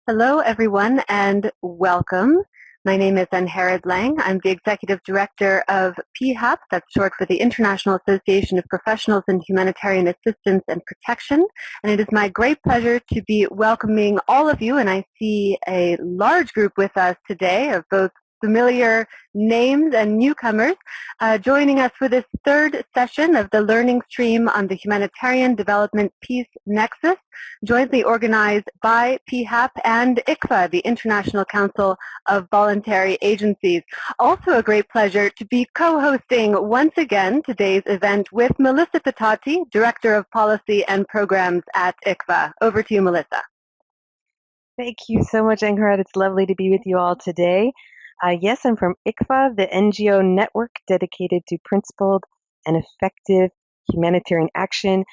Hello, everyone, and welcome. My name is Anherad Lang. I'm the Executive Director of PHAP, that's short for the International Association of Professionals in Humanitarian Assistance and Protection, and it is my great pleasure to be welcoming all of you, and I see a large group with us today of both familiar names and newcomers joining us for this third session of the learning stream on the Humanitarian-Development-Peace nexus, jointly organized by PHAP and ICVA, the International Council of Voluntary Agencies. Also a great pleasure to be co-hosting once again today's event with Melissa Pitati, Director of Policy and Programs at ICVA. Over to you, Melissa. Thank you so much, Ankarat. It's lovely to be with you all today. Yes, I'm from ICVA, the NGO network dedicated to principled and effective humanitarian action.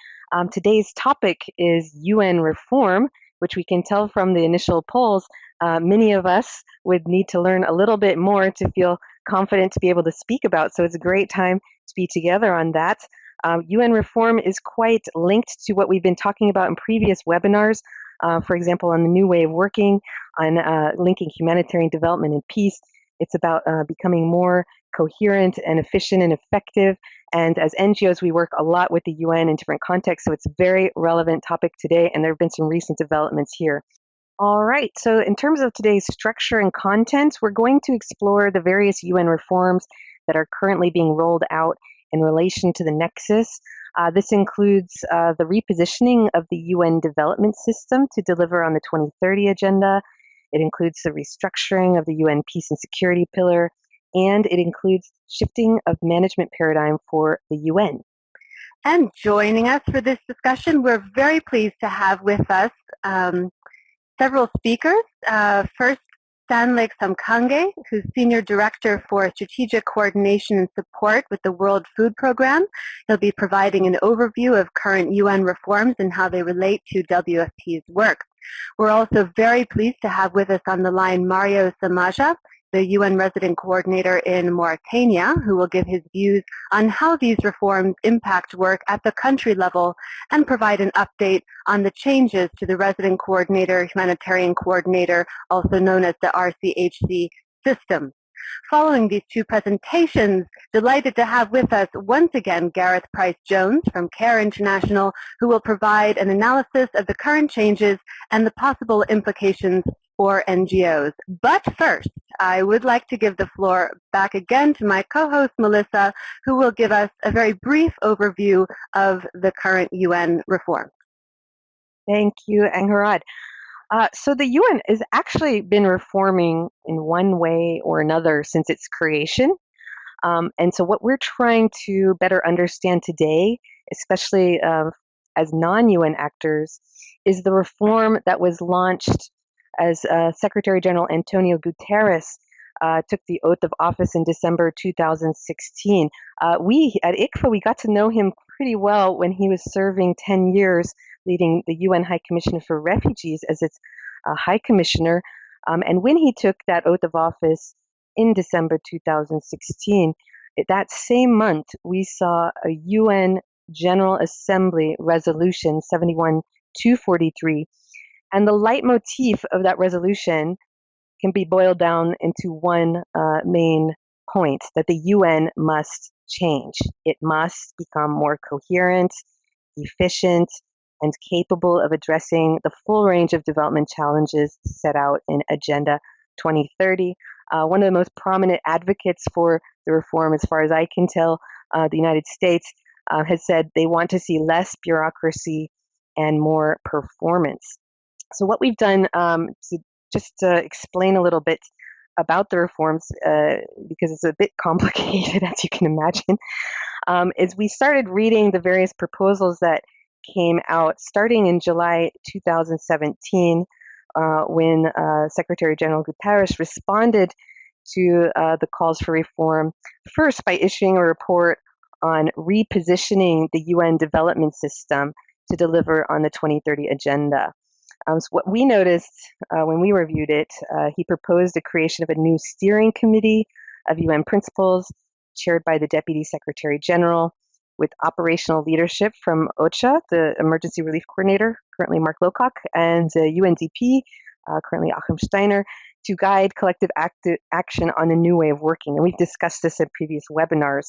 Today's topic is UN reform, which we can tell from the initial polls. Many of us would need to learn a little bit more to feel confident to be able to speak about. So it's a great time to be together on that. UN reform is quite linked to what we've been talking about in previous webinars. For example, on the new way of working, on linking humanitarian development and peace. It's about becoming more coherent and efficient and effective. And as NGOs, we work a lot with the UN in different contexts, so it's a very relevant topic today, and there have been some recent developments here. All right, so in terms of today's structure and content, we're going to explore the various UN reforms that are currently being rolled out in relation to the nexus. This includes the repositioning of the UN development system to deliver on the 2030 agenda. It includes the restructuring of the UN peace and security pillar, and it includes shifting of management paradigm for the UN. And joining us for this discussion, we're very pleased to have with us several speakers. First, Stanley Samkange, who's Senior Director for Strategic Coordination and Support with the World Food Programme. He'll be providing an overview of current UN reforms and how they relate to WFP's work. We're also very pleased to have with us on the line Mario Samaha, the UN Resident Coordinator in Mauritania, who will give his views on how these reforms impact work at the country level and provide an update on the changes to the Resident Coordinator, Humanitarian Coordinator, also known as the RCHC system. Following these two presentations, delighted to have with us once again Gareth Price-Jones from CARE International, who will provide an analysis of the current changes and the possible implications for NGOs. But first, I would like to give the floor back again to my co-host Melissa, who will give us a very brief overview of the current UN reform. Thank you, Ankarat. So the UN has actually been reforming in one way or another since its creation. And so what we're trying to better understand today, especially as non-UN actors, is the reform that was launched as Secretary General Antonio Guterres took the oath of office in December 2016. We at ICVA, we got to know him pretty well when he was serving 10 years leading the UN High Commissioner for Refugees as its High Commissioner. And when he took that oath of office in December 2016, that same month, we saw a UN General Assembly resolution 71-243. And the leitmotif of that resolution can be boiled down into one main point, that the UN must change. It must become more coherent, efficient, and capable of addressing the full range of development challenges set out in Agenda 2030. One of the most prominent advocates for the reform, as far as I can tell, the United States, has said they want to see less bureaucracy and more performance. So what we've done to just explain a little bit about the reforms, because it's a bit complicated, as you can imagine, is we started reading the various proposals that came out starting in July 2017, when Secretary General Guterres responded to the calls for reform, first by issuing a report on repositioning the UN development system to deliver on the 2030 agenda. So what we noticed when we reviewed it, he proposed the creation of a new steering committee of UN principles, chaired by the Deputy Secretary General, with operational leadership from OCHA, the Emergency Relief Coordinator, currently Mark Lowcock, and UNDP, currently Achim Steiner, to guide collective action on a new way of working. And we've discussed this in previous webinars.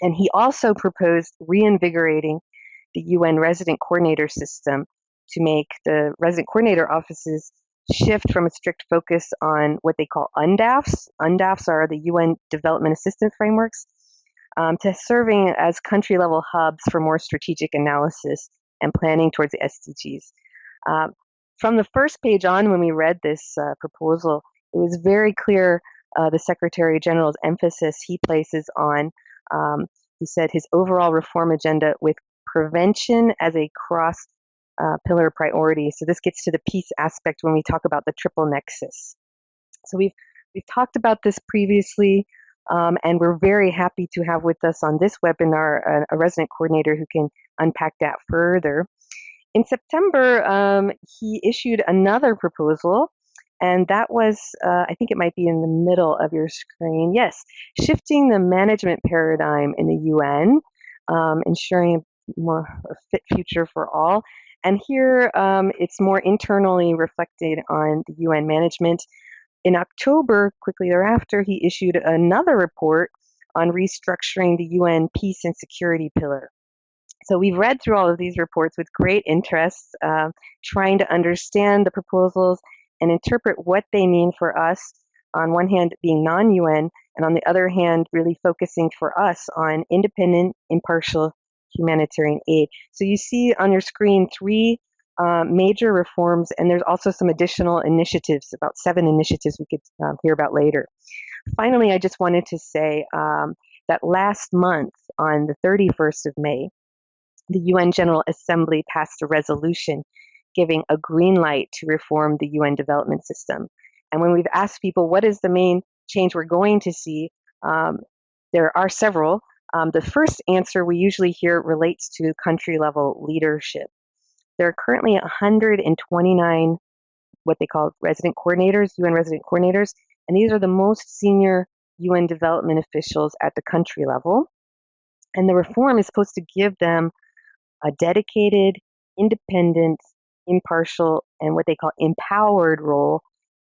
And he also proposed reinvigorating the UN resident coordinator system to make the resident coordinator offices shift from a strict focus on what they call UNDAFs. UNDAFs are the UN Development Assistance Frameworks, to serving as country-level hubs for more strategic analysis and planning towards the SDGs. From the first page on, when we read this proposal, it was very clear the Secretary General's emphasis he places on, he said, his overall reform agenda with prevention as a cross-pillar priority. So this gets to the peace aspect when we talk about the triple nexus. So we've talked about this previously, and we're very happy to have with us on this webinar a resident coordinator who can unpack that further. In September, he issued another proposal, and that was, I think it might be in the middle of your screen. Yes, shifting the management paradigm in the UN, ensuring more a fit future for all. And here, it's more internally reflected on the UN management. In October, quickly thereafter, he issued another report on restructuring the UN peace and security pillar. So we've read through all of these reports with great interest, trying to understand the proposals and interpret what they mean for us, on one hand being non-UN, and on the other hand really focusing for us on independent, impartial humanitarian aid. So you see on your screen 3 major reforms, and there's also some additional initiatives, about 7 initiatives we could hear about later. Finally, I just wanted to say that last month, on the 31st of May, the UN General Assembly passed a resolution giving a green light to reform the UN development system. And when we've asked people what is the main change we're going to see, there are several. The first answer we usually hear relates to country-level leadership. There are currently 129 what they call resident coordinators, UN resident coordinators, and these are the most senior UN development officials at the country level. And the reform is supposed to give them a dedicated, independent, impartial, and what they call empowered role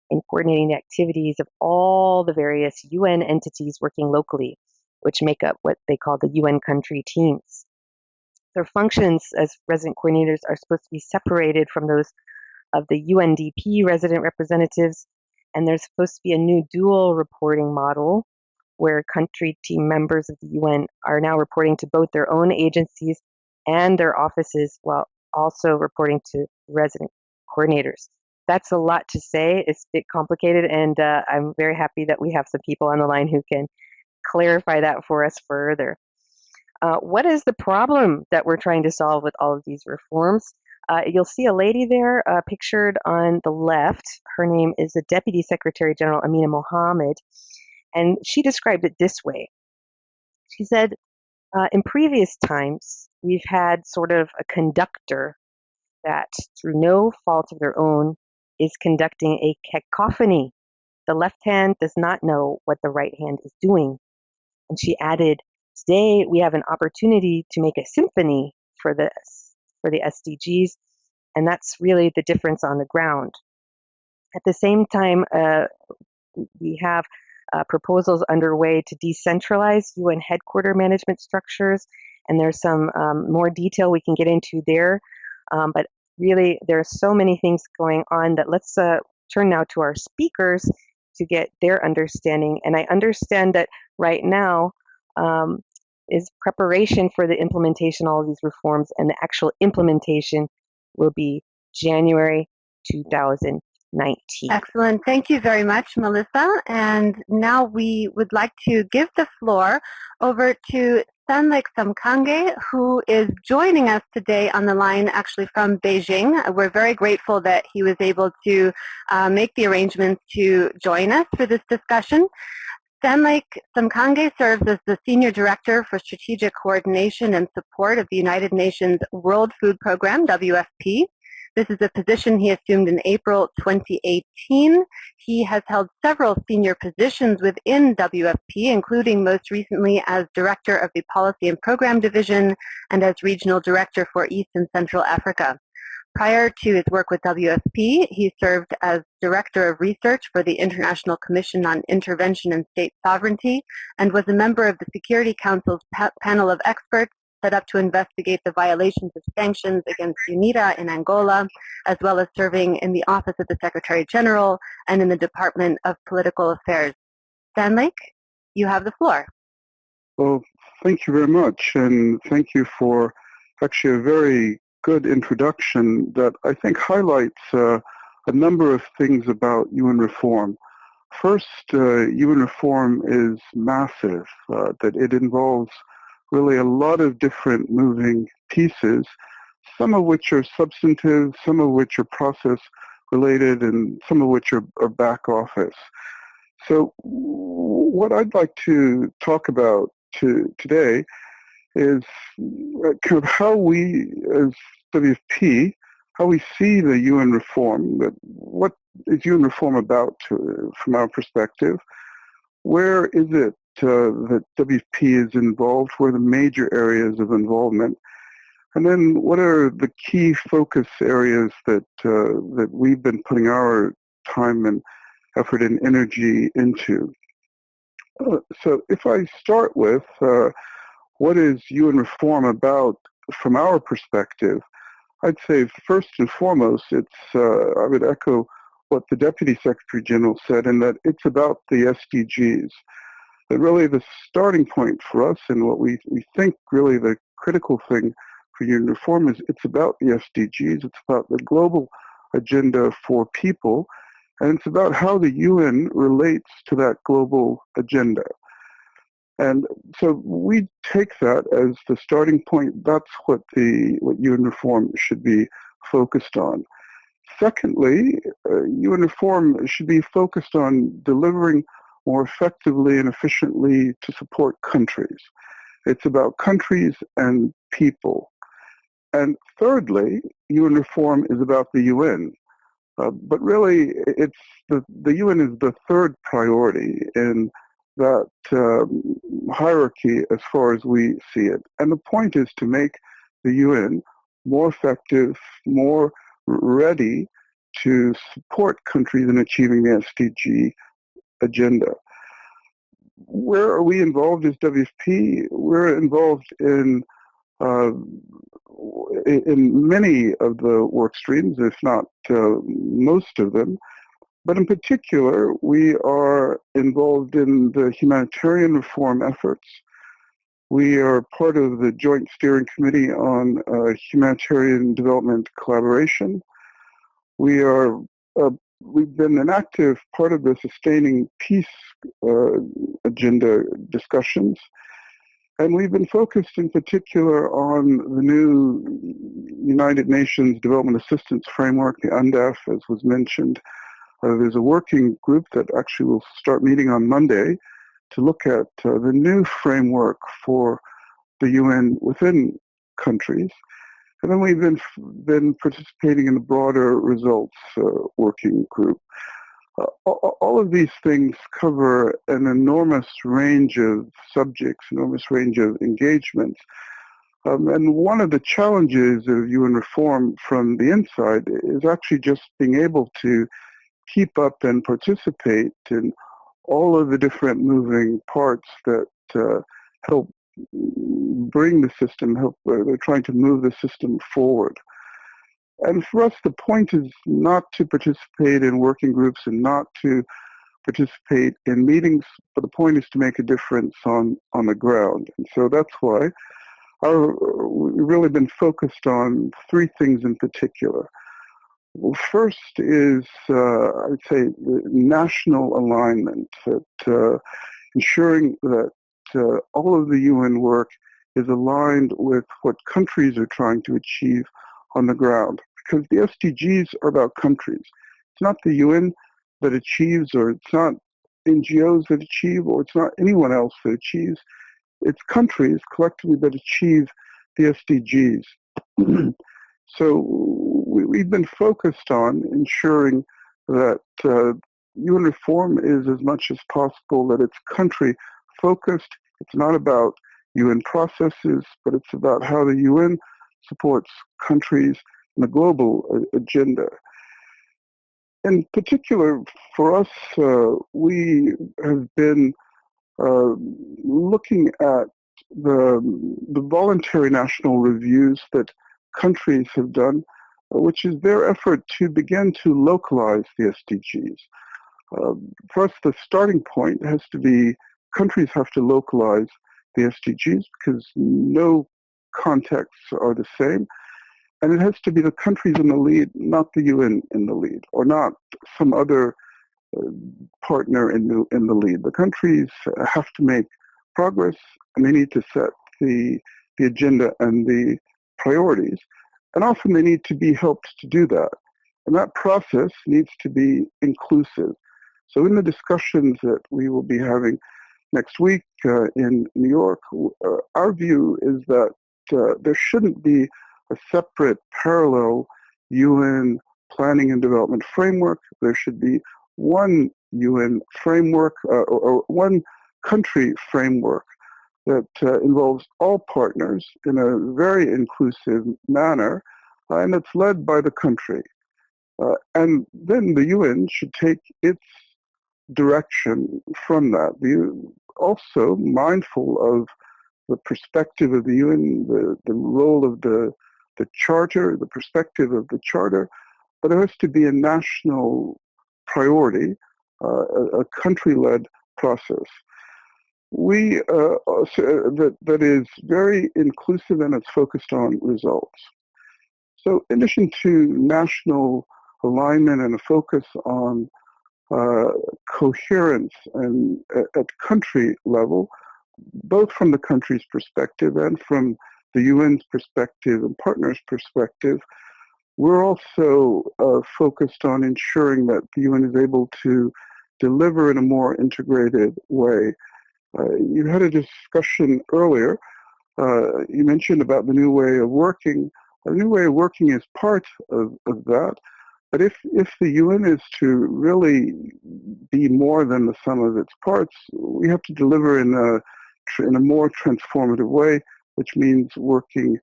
in coordinating the activities of all the various UN entities working locally, which make up what they call the UN country teams. Their functions as resident coordinators are supposed to be separated from those of the UNDP resident representatives, and there's supposed to be a new dual reporting model where country team members of the UN are now reporting to both their own agencies and their offices while also reporting to resident coordinators. That's a lot to say. It's a bit complicated, and I'm very happy that we have some people on the line who can clarify that for us further. What is the problem that we're trying to solve with all of these reforms? You'll see a lady there pictured on the left. Her name is the Deputy Secretary General Amina Mohammed, and she described it this way. She said, in previous times, we've had sort of a conductor that, through no fault of their own, is conducting a cacophony. The left hand does not know what the right hand is doing. And she added, today we have an opportunity to make a symphony for the SDGs, and that's really the difference on the ground. At the same time, we have proposals underway to decentralize UN headquarter management structures, and there's some more detail we can get into there. But really, there are so many things going on that let's turn now to our speakers to get their understanding. And I understand that right now is preparation for the implementation of all of these reforms, and the actual implementation will be January 2019. Excellent. Thank you very much, Melissa. And now we would like to give the floor over to Stanley Samkange, who is joining us today on the line actually from Beijing. We're very grateful that he was able to make the arrangements to join us for this discussion. Stanley Samkange serves as the Senior Director for Strategic Coordination and Support of the United Nations World Food Program, WFP. This is a position he assumed in April 2018. He has held several senior positions within WFP, including most recently as Director of the Policy and Program Division and as Regional Director for East and Central Africa. Prior to his work with WFP, he served as Director of Research for the International Commission on Intervention and State Sovereignty and was a member of the Security Council's panel of experts set up to investigate the violations of sanctions against UNITA in Angola, as well as serving in the Office of the Secretary General and in the Department of Political Affairs. Stan Lake, you have the floor. Well, thank you very much, and thank you for actually a very good introduction that I think highlights a number of things about UN reform. First, UN reform is massive, that it involves really a lot of different moving pieces, some of which are substantive, some of which are process related, and some of which are back office. So what I'd like to talk about today is kind of how we as WFP, how we see the UN reform, what is UN reform about from our perspective, where is it that WFP is involved, where are the major areas of involvement, and then what are the key focus areas that we've been putting our time and effort and energy into. So if I start with what is UN reform about from our perspective, I'd say first and foremost, it's I would echo what the Deputy Secretary General said, in that it's about the SDGs. But really the starting point for us and what we think really the critical thing for UN reform is it's about the SDGs, it's about the global agenda for people, and it's about how the UN relates to that global agenda. And so we take that as the starting point. That's what UN reform should be focused on. Secondly, UN reform should be focused on delivering more effectively and efficiently to support countries. It's about countries and people. And thirdly, UN reform is about the UN. But really, it's the UN is the third priority in that hierarchy as far as we see it. And the point is to make the UN more effective, more ready to support countries in achieving the SDG agenda. Where are we involved as WFP? We're involved in many of the work streams, if not most of them. But in particular, we are involved in the humanitarian reform efforts. We are part of the Joint Steering Committee on Humanitarian Development Collaboration. We've been an active part of the Sustaining Peace agenda discussions. And we've been focused in particular on the new United Nations Development Assistance Framework, the UNDAF, as was mentioned. There's a working group that actually will start meeting on Monday to look at the new framework for the UN within countries. And then we've been participating in the broader results working group. All of these things cover an enormous range of subjects, enormous range of engagements. And one of the challenges of UN reform from the inside is actually just being able to keep up and participate in all of the different moving parts that help bring the system, they're trying to move the system forward. And for us, the point is not to participate in working groups and not to participate in meetings, but the point is to make a difference on the ground. And so that's why we've really been focused on three things in particular. Well, first is, I would say, the national alignment, that ensuring that all of the UN work is aligned with what countries are trying to achieve on the ground. Because the SDGs are about countries. It's not the UN that achieves, or it's not NGOs that achieve, or it's not anyone else that achieves. It's countries collectively that achieve the SDGs. So we've been focused on ensuring that UN reform is as much as possible that it's country focused. It's not about UN processes, but it's about how the UN supports countries and the global agenda. In particular, for us, we have been looking at the voluntary national reviews that countries have done, which is their effort to begin to localize the SDGs. For us, the starting point has to be countries have to localize the SDGs because no contexts are the same. And it has to be the countries in the lead, not the UN in the lead, or not some other partner in the lead. The countries have to make progress, and they need to set the agenda and the priorities. And often they need to be helped to do that. And that process needs to be inclusive. So in the discussions that we will be having next week in New York, our view is that there shouldn't be a separate parallel UN planning and development framework. There should be one UN framework or one country framework that involves all partners in a very inclusive manner, and it's led by the country. And then the UN should take its direction from that. Also mindful of the perspective of the UN, the role of the charter, the perspective of the charter, but there has to be a national priority, a country-led process. That is very inclusive and it's focused on results. So in addition to national alignment and a focus on coherence and at country level, both from the country's perspective and from the UN's perspective and partners' perspective, we're also focused on ensuring that the UN is able to deliver in a more integrated way. You had a discussion earlier. You mentioned about the new way of working. The new way of working is part of that. But if the UN is to really be more than the sum of its parts, we have to deliver in a more transformative way, which means working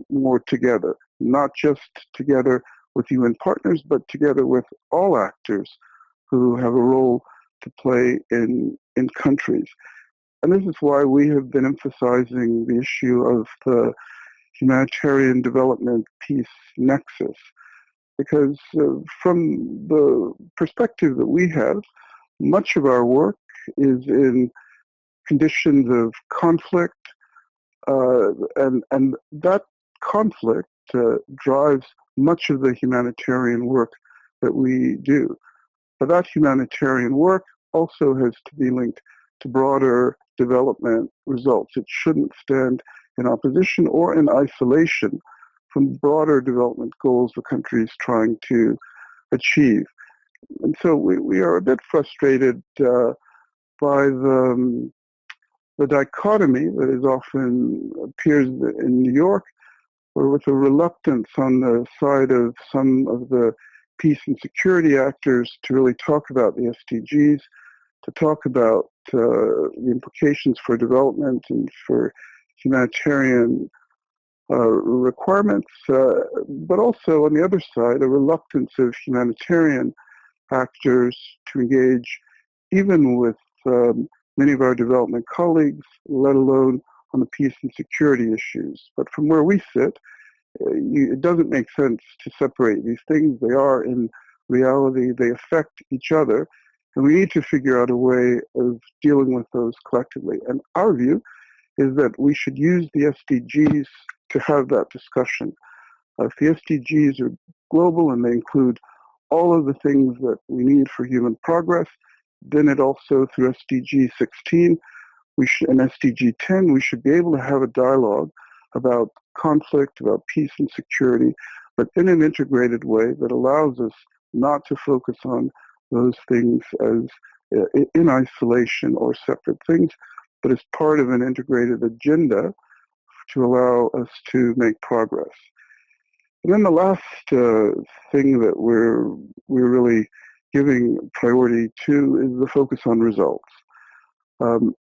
more together, not just together with UN partners, but together with all actors who have a role to play in countries. And this is why we have been emphasizing the issue of the humanitarian-development-peace nexus, because from the perspective that we have, much of our work is in conditions of conflict, and that conflict drives much of the humanitarian work that we do. But that humanitarian work also has to be linked to broader development results. It shouldn't stand in opposition or in isolation from broader development goals the country is trying to achieve. And so we are a bit frustrated by the dichotomy that is often appears in New York, or with a reluctance on the side of some of the peace and security actors to really talk about the SDGs, to talk about the implications for development and for humanitarian requirements, but also on the other side, a reluctance of humanitarian actors to engage even with many of our development colleagues, let alone on the peace and security issues. But from where we sit, it doesn't make sense to separate these things. They are, in reality, they affect each other, and we need to figure out a way of dealing with those collectively. And our view is that we should use the SDGs to have that discussion. If the SDGs are global and they include all of the things that we need for human progress, then it also, through SDG 16 and SDG 10, we should be able to have a dialogue about conflict, about peace and security, but in an integrated way that allows us not to focus on those things as in isolation or separate things, but as part of an integrated agenda to allow us to make progress. And then the last thing that we're really giving priority to is the focus on results.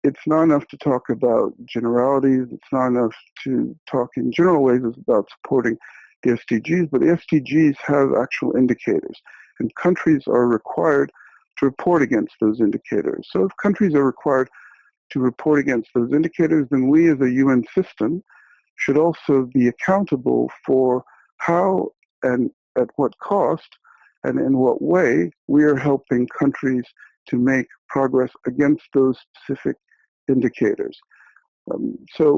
It's not enough to talk about generalities. It's not enough to talk in general ways. It's about supporting the SDGs, but the SDGs have actual indicators, and countries are required to report against those indicators. So if countries are required to report against those indicators, then we as a UN system should also be accountable for how and at what cost and in what way we are helping countries to make progress against those specific indicators. So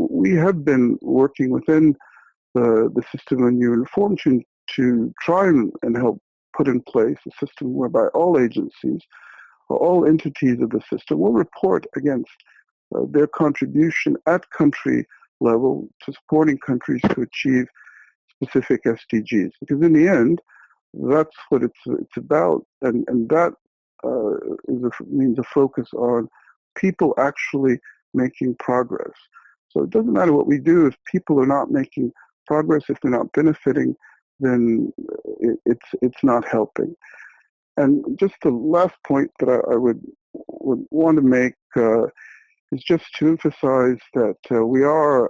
we have been working within the system on UN reform to try and help put in place a system whereby all agencies or all entities of the system will report against their contribution at country level to supporting countries to achieve specific SDGs. Because in the end, that's what it's about, and that means a focus on people actually making progress. So it doesn't matter what we do if people are not making progress, if they're not benefiting, then it's not helping. And just the last point that I would want to make is just to emphasize that we are,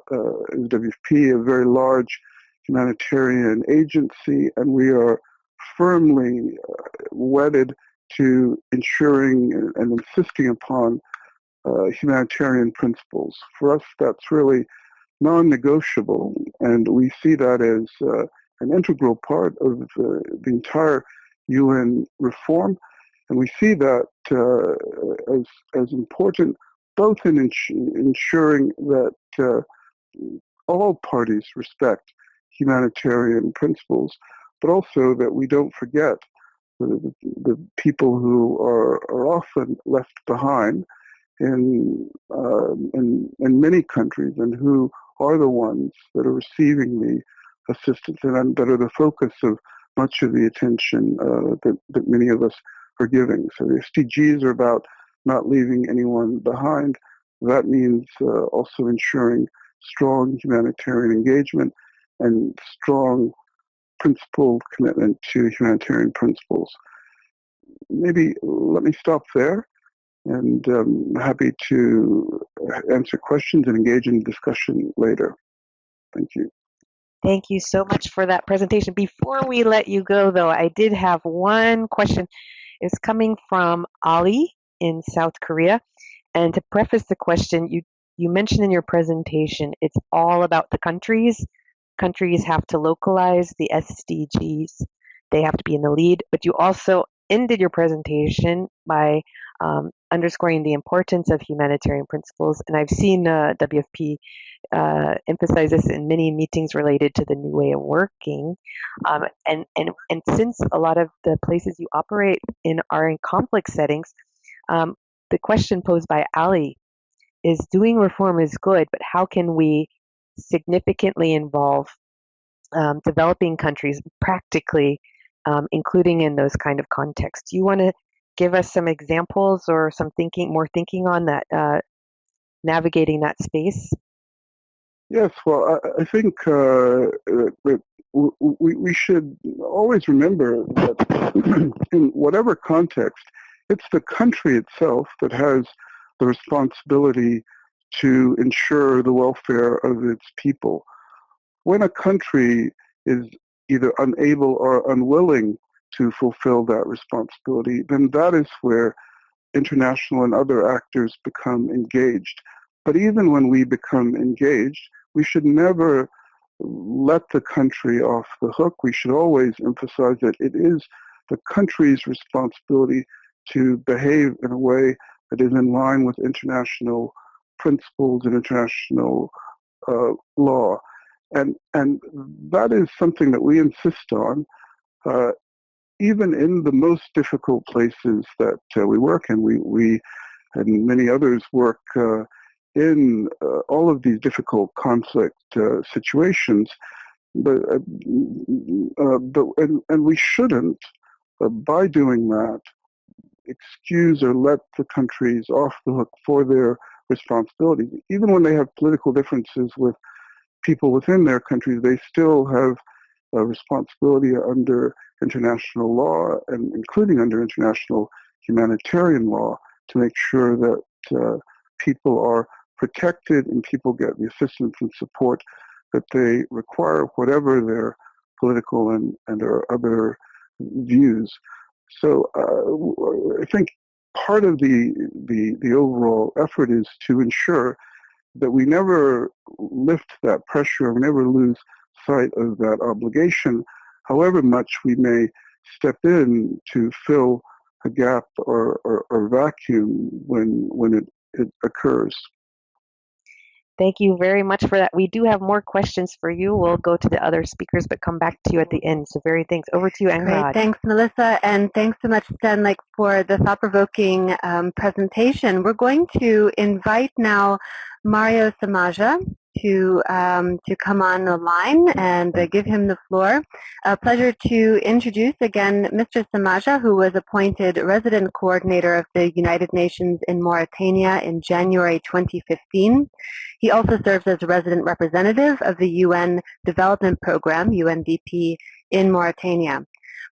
as WFP, a very large humanitarian agency, and we are firmly wedded to ensuring and insisting upon humanitarian principles. For us, that's really non-negotiable, and we see that as an integral part of the entire UN reform, and we see that as important both in ensuring that all parties respect humanitarian principles, but also that we don't forget the people who are often left behind in many countries, and who are the ones that are receiving the assistance and that are the focus of much of the attention that many of us are giving. So the SDGs are about not leaving anyone behind. That means also ensuring strong humanitarian engagement and strong principled commitment to humanitarian principles. Maybe let me stop there, and I'm happy to answer questions and engage in discussion later. Thank you. Thank you so much for that presentation. Before we let you go, though, I did have one question. It's coming from Ali in South Korea. And to preface the question, you mentioned in your presentation, it's all about the countries. Countries have to localize the SDGs. They have to be in the lead. But you also ended your presentation by underscoring the importance of humanitarian principles. And I've seen WFP emphasize this in many meetings related to the new way of working. And since a lot of the places you operate in are in conflict settings, the question posed by Ali is, doing reform is good, but how can we significantly involve developing countries practically, including in those kind of contexts? Do you want to give us some examples or some more thinking on that, navigating that space? Yes, well, I think that we should always remember that in whatever context, it's the country itself that has the responsibility to ensure the welfare of its people. When a country is either unable or unwilling to fulfill that responsibility, then that is where international and other actors become engaged. But even when we become engaged, we should never let the country off the hook. We should always emphasize that it is the country's responsibility to behave in a way that is in line with international principles and international law. And that is something that we insist on, even in the most difficult places that we work in. We and many others work in all of these difficult conflict situations, but we shouldn't, by doing that, excuse or let the countries off the hook for their responsibilities. Even when they have political differences with people within their countries, they still have a responsibility under international law, and including under international humanitarian law, to make sure that people are protected and people get the assistance and support that they require, whatever their political and their other views. So I think part of the overall effort is to ensure that we never lift that pressure, we never lose sight of that obligation, however much we may step in to fill a gap or vacuum when it occurs. Thank you very much for that. We do have more questions for you. We'll go to the other speakers, but come back to you at the end. So very thanks. Over to you, Angarad. Great. Thanks, Melissa. And thanks so much, Stanley, for the thought-provoking presentation. We're going to invite now Mario Samaha to come on the line and give him the floor. A pleasure to introduce again Mr. Samaha, who was appointed resident coordinator of the United Nations in Mauritania in January 2015. He also serves as a resident representative of the UN Development Program, UNDP, in Mauritania.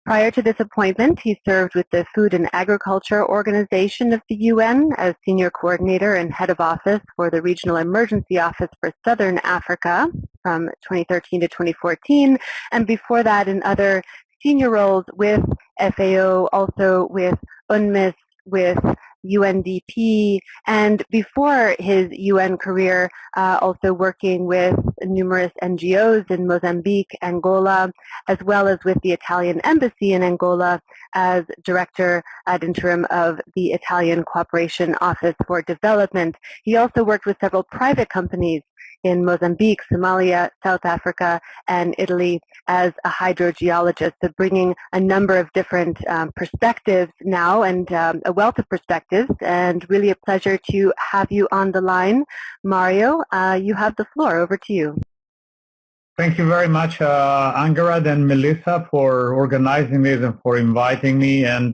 Prior to this appointment, he served with the Food and Agriculture Organization of the UN as senior coordinator and head of office for the Regional Emergency Office for Southern Africa from 2013 to 2014, and before that in other senior roles with FAO, also with UNMISS, with UNDP, and before his UN career, also working with numerous NGOs in Mozambique, Angola, as well as with the Italian Embassy in Angola as Director ad interim of the Italian Cooperation Office for Development. He also worked with several private companies in Mozambique, Somalia, South Africa, and Italy as a hydrogeologist, so bringing a number of different perspectives now and a wealth of perspectives, and really a pleasure to have you on the line. Mario, you have the floor. Over to you. Thank you very much, Angarad and Melissa, for organizing this and for inviting me, and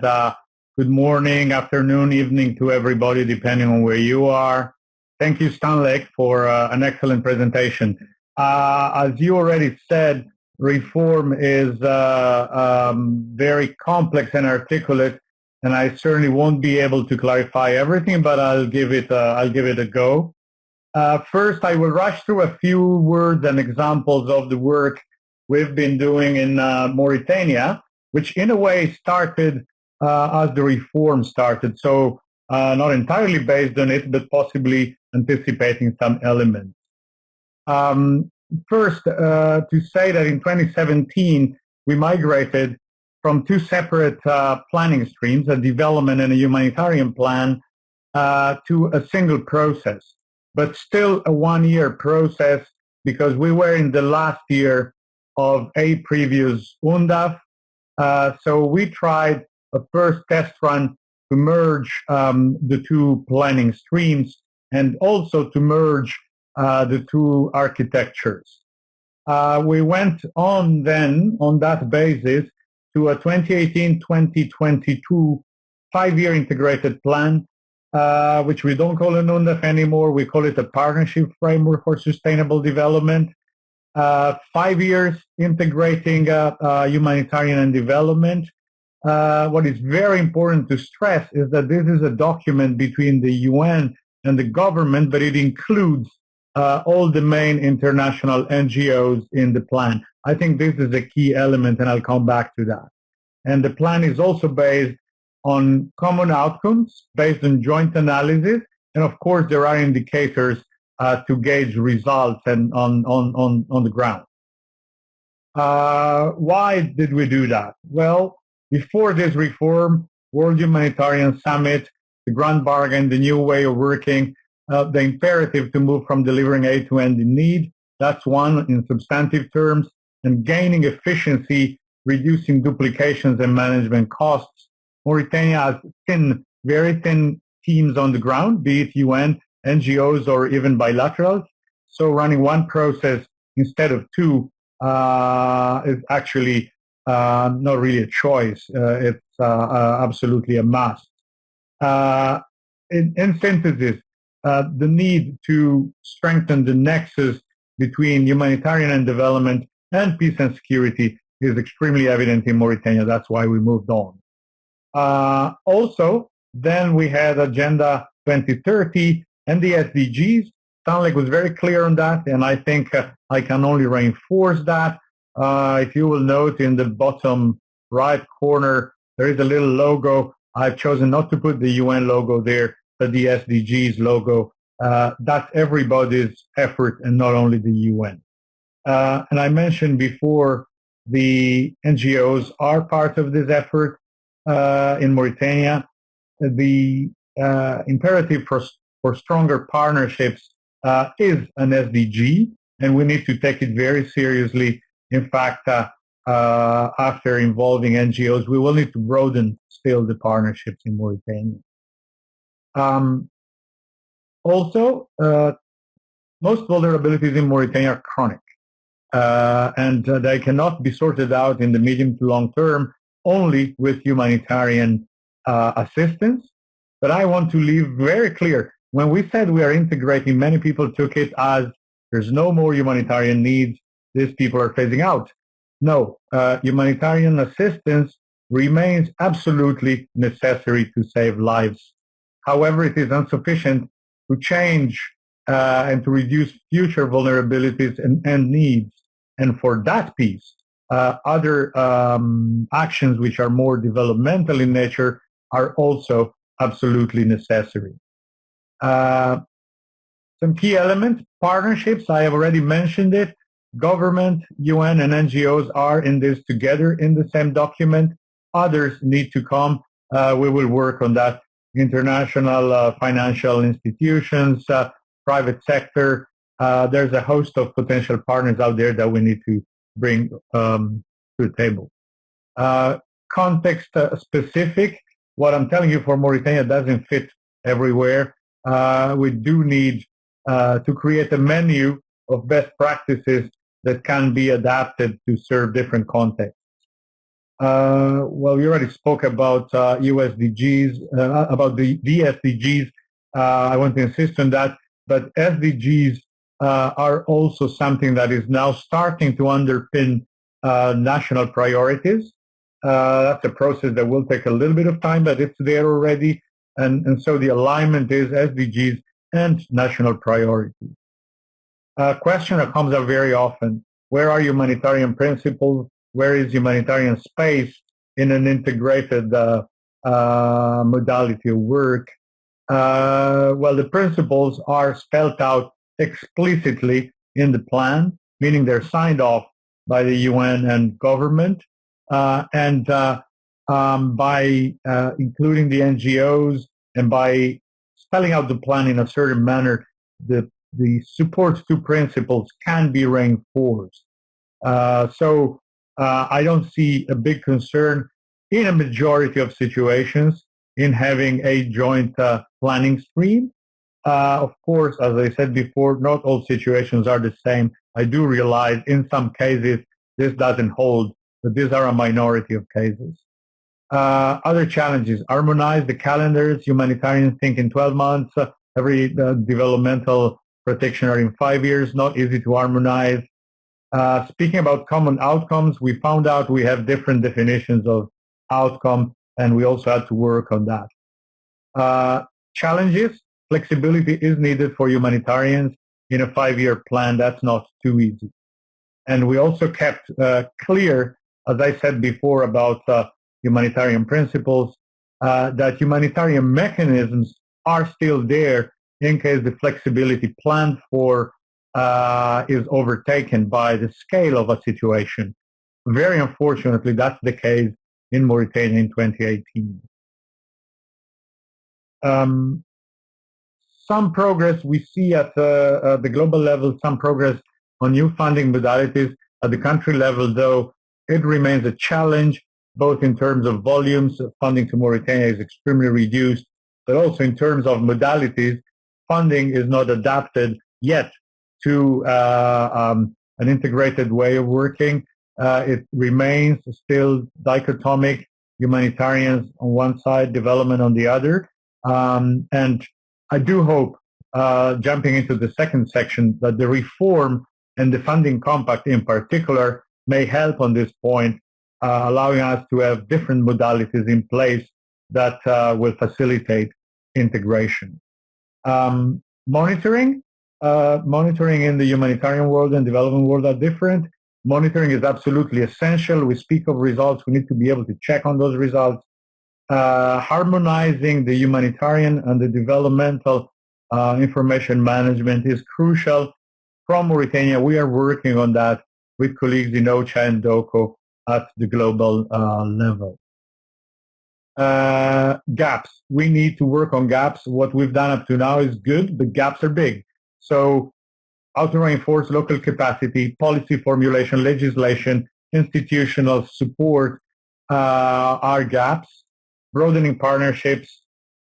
good morning, afternoon, evening to everybody, depending on where you are. Thank you, Stanley, for an excellent presentation. As you already said, reform is very complex and articulate, and I certainly won't be able to clarify everything, but I'll give it a go. First, I will rush through a few words and examples of the work we've been doing in Mauritania, which in a way started as the reform started. So not entirely based on it, but possibly anticipating some elements. First, to say that in 2017, we migrated from two separate planning streams, a development and a humanitarian plan, to a single process, but still a one-year process because we were in the last year of a previous UNDAF. So we tried a first test run to merge the two planning streams and also to merge the two architectures. We went on then, on that basis, to a 2018-2022 five-year integrated plan, which we don't call an UNDAF anymore. We call it a Partnership Framework for Sustainable Development. 5 years integrating humanitarian and development. What is very important to stress is that this is a document between the UN and the government, but it includes all the main international NGOs in the plan. I think this is a key element, and I'll come back to that. And the plan is also based on common outcomes, based on joint analysis, and of course there are indicators to gauge results and on the ground. Why did we do that? Well, before this reform, World Humanitarian Summit, the Grand Bargain, the new way of working, the imperative to move from delivering aid to end in need, that's one in substantive terms, and gaining efficiency, reducing duplications and management costs. Mauritania has very thin teams on the ground, be it UN, NGOs, or even bilaterals. So running one process instead of two is actually not really a choice. It's absolutely a must. In synthesis, the need to strengthen the nexus between humanitarian and development and peace and security is extremely evident in Mauritania. That's why we moved on. Also, then we had Agenda 2030 and the SDGs. Stanley was very clear on that, and I think I can only reinforce that. If you will note in the bottom right corner, there is a little logo. I've chosen not to put the UN logo there, but the SDGs logo. That's everybody's effort and not only the UN. And I mentioned before, the NGOs are part of this effort in Mauritania. The imperative for stronger partnerships is an SDG, and we need to take it very seriously. In fact, after involving NGOs, we will need to broaden still the partnerships in Mauritania. Also, most vulnerabilities in Mauritania are chronic, and they cannot be sorted out in the medium to long term only with humanitarian assistance. But I want to leave very clear, when we said we are integrating, many people took it as there's no more humanitarian needs, these people are phasing out. No, humanitarian assistance remains absolutely necessary to save lives. However, it is insufficient to change and to reduce future vulnerabilities and needs. And for that piece, other actions which are more developmental in nature are also absolutely necessary. Some key elements, partnerships, I have already mentioned it. Government, UN, and NGOs are in this together in the same document. Others need to come. We will work on that. International financial institutions, private sector. There's a host of potential partners out there that we need to bring to the table. Context specific, what I'm telling you for Mauritania doesn't fit everywhere. We do need to create a menu of best practices that can be adapted to serve different contexts. Well, we already spoke about USDGs, about the SDGs. I want to insist on that, but SDGs are also something that is now starting to underpin national priorities. That's a process that will take a little bit of time, but it's there already. And so the alignment is SDGs and national priorities. A question that comes up very often, where are humanitarian principles? Where is humanitarian space in an integrated modality of work? Well, the principles are spelled out explicitly in the plan, meaning they're signed off by the UN and government, and by including the NGOs and by spelling out the plan in a certain manner, the support to principles can be reinforced. So I don't see a big concern in a majority of situations in having a joint planning stream. Of course, as I said before, not all situations are the same. I do realize in some cases this doesn't hold, but these are a minority of cases. Other challenges, harmonize the calendars. Humanitarians think in 12 months, every developmental protection are in 5 years, not easy to harmonize. Speaking about common outcomes, we found out we have different definitions of outcome, and we also had to work on that. Challenges, flexibility is needed for humanitarians in a 5-year plan. That's not too easy. And we also kept clear, as I said before, about humanitarian principles, that humanitarian mechanisms are still there in case the flexibility planned for is overtaken by the scale of a situation. Very unfortunately, that's the case in Mauritania in 2018. Some progress we see at the global level, some progress on new funding modalities. At the country level, though, it remains a challenge, both in terms of volumes. Funding to Mauritania is extremely reduced, but also in terms of modalities, funding is not adapted yet to an integrated way of working. It remains still dichotomic, humanitarians on one side, development on the other. And I do hope, jumping into the second section, that the reform and the funding compact in particular may help on this point, allowing us to have different modalities in place that will facilitate integration. Monitoring, monitoring in the humanitarian world and development world are different. Monitoring is absolutely essential. We speak of results. We need to be able to check on those results. Harmonizing the humanitarian and the developmental information management is crucial. From Mauritania, we are working on that with colleagues in OCHA and DOCO at the global level. Gaps. We need to work on gaps. What we've done up to now is good, but gaps are big. So how to reinforce local capacity, policy formulation, legislation, institutional support are gaps. Broadening partnerships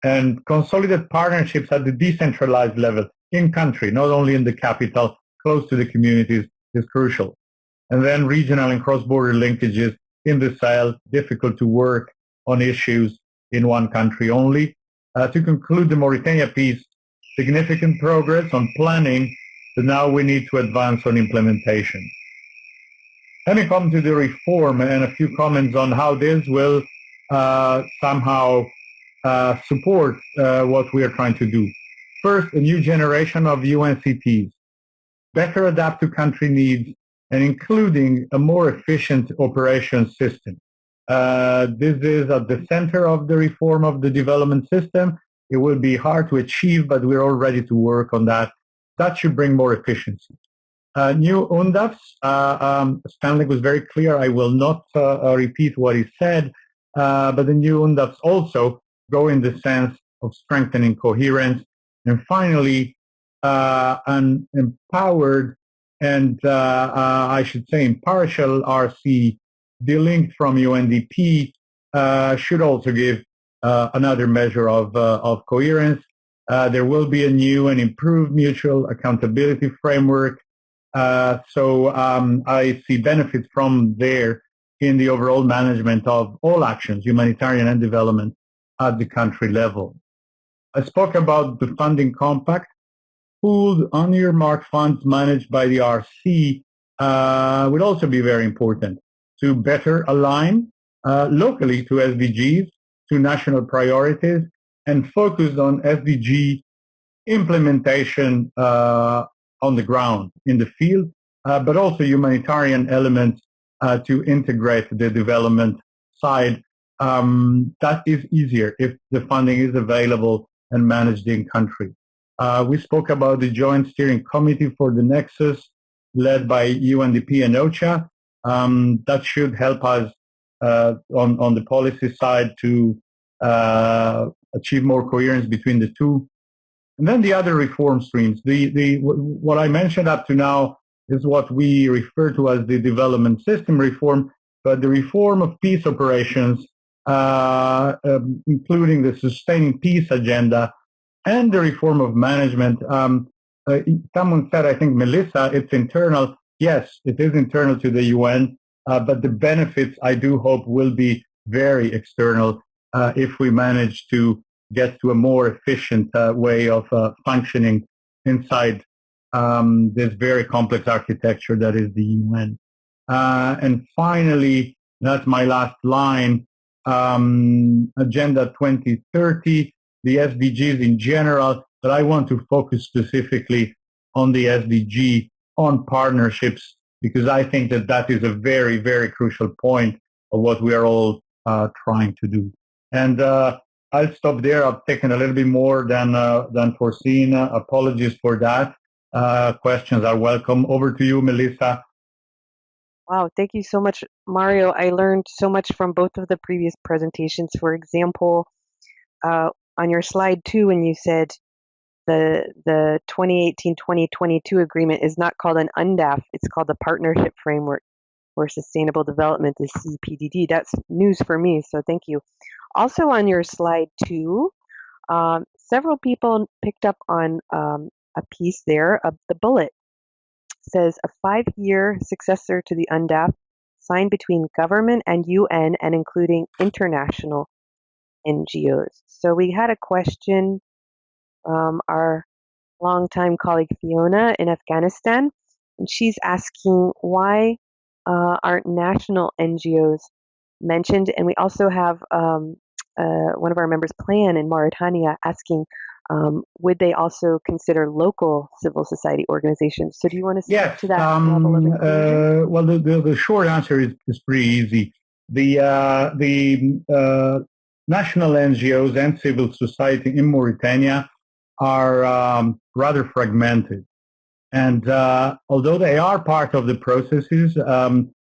and consolidate partnerships at the decentralized level in country, not only in the capital, close to the communities, is crucial. And then regional and cross-border linkages in the Sahel, difficult to work on issues in one country only. To conclude the Mauritania piece, significant progress on planning, but now we need to advance on implementation. Let me come to the reform and a few comments on how this will somehow support what we are trying to do. First, a new generation of UNCTs, better adapt to country needs, and including a more efficient operation system. This is at the center of the reform of the development system. It will be hard to achieve, but we're all ready to work on that. That should bring more efficiency. New UNDAFs, Stanley was very clear. I will not repeat what he said. But the new UNDAFs also go in the sense of strengthening coherence. And finally, an empowered and I should say impartial RC delinked from UNDP should also give another measure of coherence. There will be a new and improved mutual accountability framework. So I see benefits from there in the overall management of all actions, humanitarian and development, at the country level. I spoke about the funding compact. Pooled, unearmarked funds managed by the RC would also be very important to better align locally to SDGs, to national priorities, and focus on SDG implementation on the ground, in the field, but also humanitarian elements to integrate the development side. That is easier if the funding is available and managed in country. We spoke about the Joint Steering Committee for the Nexus, led by UNDP and OCHA. That should help us on the policy side to achieve more coherence between the two. And then the other reform streams. What I mentioned up to now is what we refer to as the development system reform, but the reform of peace operations, including the sustaining peace agenda, and the reform of management. Someone said, I think Melissa, it's internal. Yes, it is internal to the UN, but the benefits, I do hope, will be very external if we manage to get to a more efficient way of functioning inside this very complex architecture that is the UN. And finally, that's my last line, Agenda 2030, the SDGs in general, but I want to focus specifically on the SDG, on partnerships, because I think that that is a very, very crucial point of what we are all trying to do. And I'll stop there. I've taken a little bit more than foreseen. Apologies for that. Questions are welcome. Over to you, Melissa. Wow, thank you so much, Mario. I learned so much from both of the previous presentations. For example, on your slide 2, when you said the 2018-2022 agreement is not called an UNDAF, it's called the Partnership Framework for Sustainable Development, the CPDD. That's news for me, so thank you. Also on your slide 2, several people picked up on a piece there of the bullet. It says a 5-year successor to the UNDAF signed between government and UN and including international NGOs. So we had a question from our longtime colleague Fiona in Afghanistan, and she's asking why aren't national NGOs mentioned? And we also have one of our members, Plan in Mauritania, asking would they also consider local civil society organizations? So do you want to speak to that level of inclusion? Well, the short answer is pretty easy. The national NGOs and civil society in Mauritania are rather fragmented. And although they are part of the processes,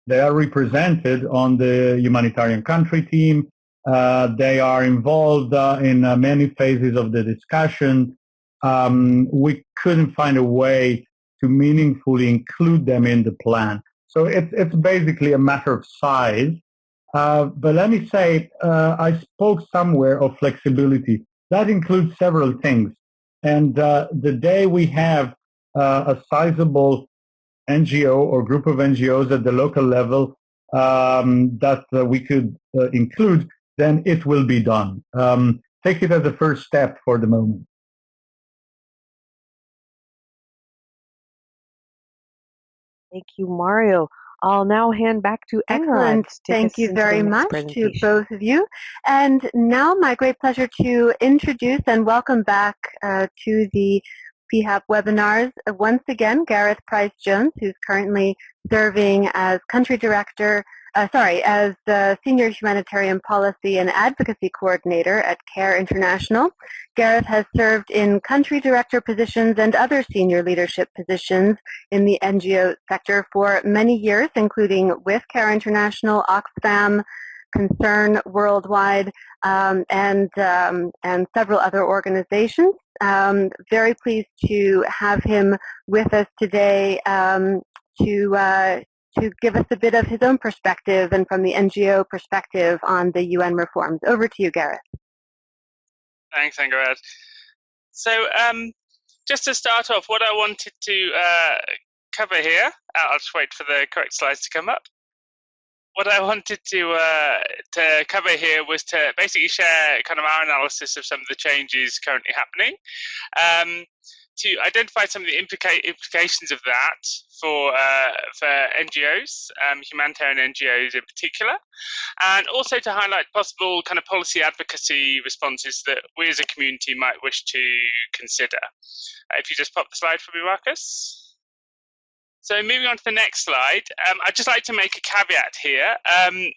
they are represented on the humanitarian country team. They are involved in many phases of the discussion. We couldn't find a way to meaningfully include them in the plan. So it's basically a matter of size. But let me say, I spoke somewhere of flexibility. That includes several things. And the day we have a sizable NGO or group of NGOs at the local level that we could include, then it will be done. Take it as a first step for the moment. Thank you, Mario. I'll now hand back to Excellent. Thank you very much to both of you. And now my great pleasure to introduce and welcome back to the PHAP webinars once again Gareth Price-Jones, who's currently serving as country director, as the Senior Humanitarian Policy and Advocacy Coordinator at CARE International. Gareth has served in country director positions and other senior leadership positions in the NGO sector for many years, including with CARE International, Oxfam, Concern Worldwide, and several other organizations. Very pleased to have him with us today to give us a bit of his own perspective and from the NGO perspective on the UN reforms. Over to you, Gareth. Thanks, Angarad. So just to start off, what I wanted to cover here, I'll just wait for the correct slides to come up. What I wanted to cover here was to basically share kind of our analysis of some of the changes currently happening, to identify some of the implications of that for NGOs, humanitarian NGOs in particular, and also to highlight possible kind of policy advocacy responses that we as a community might wish to consider. If you just pop the slide for me, Marcus. So moving on to the next slide, I'd just like to make a caveat here.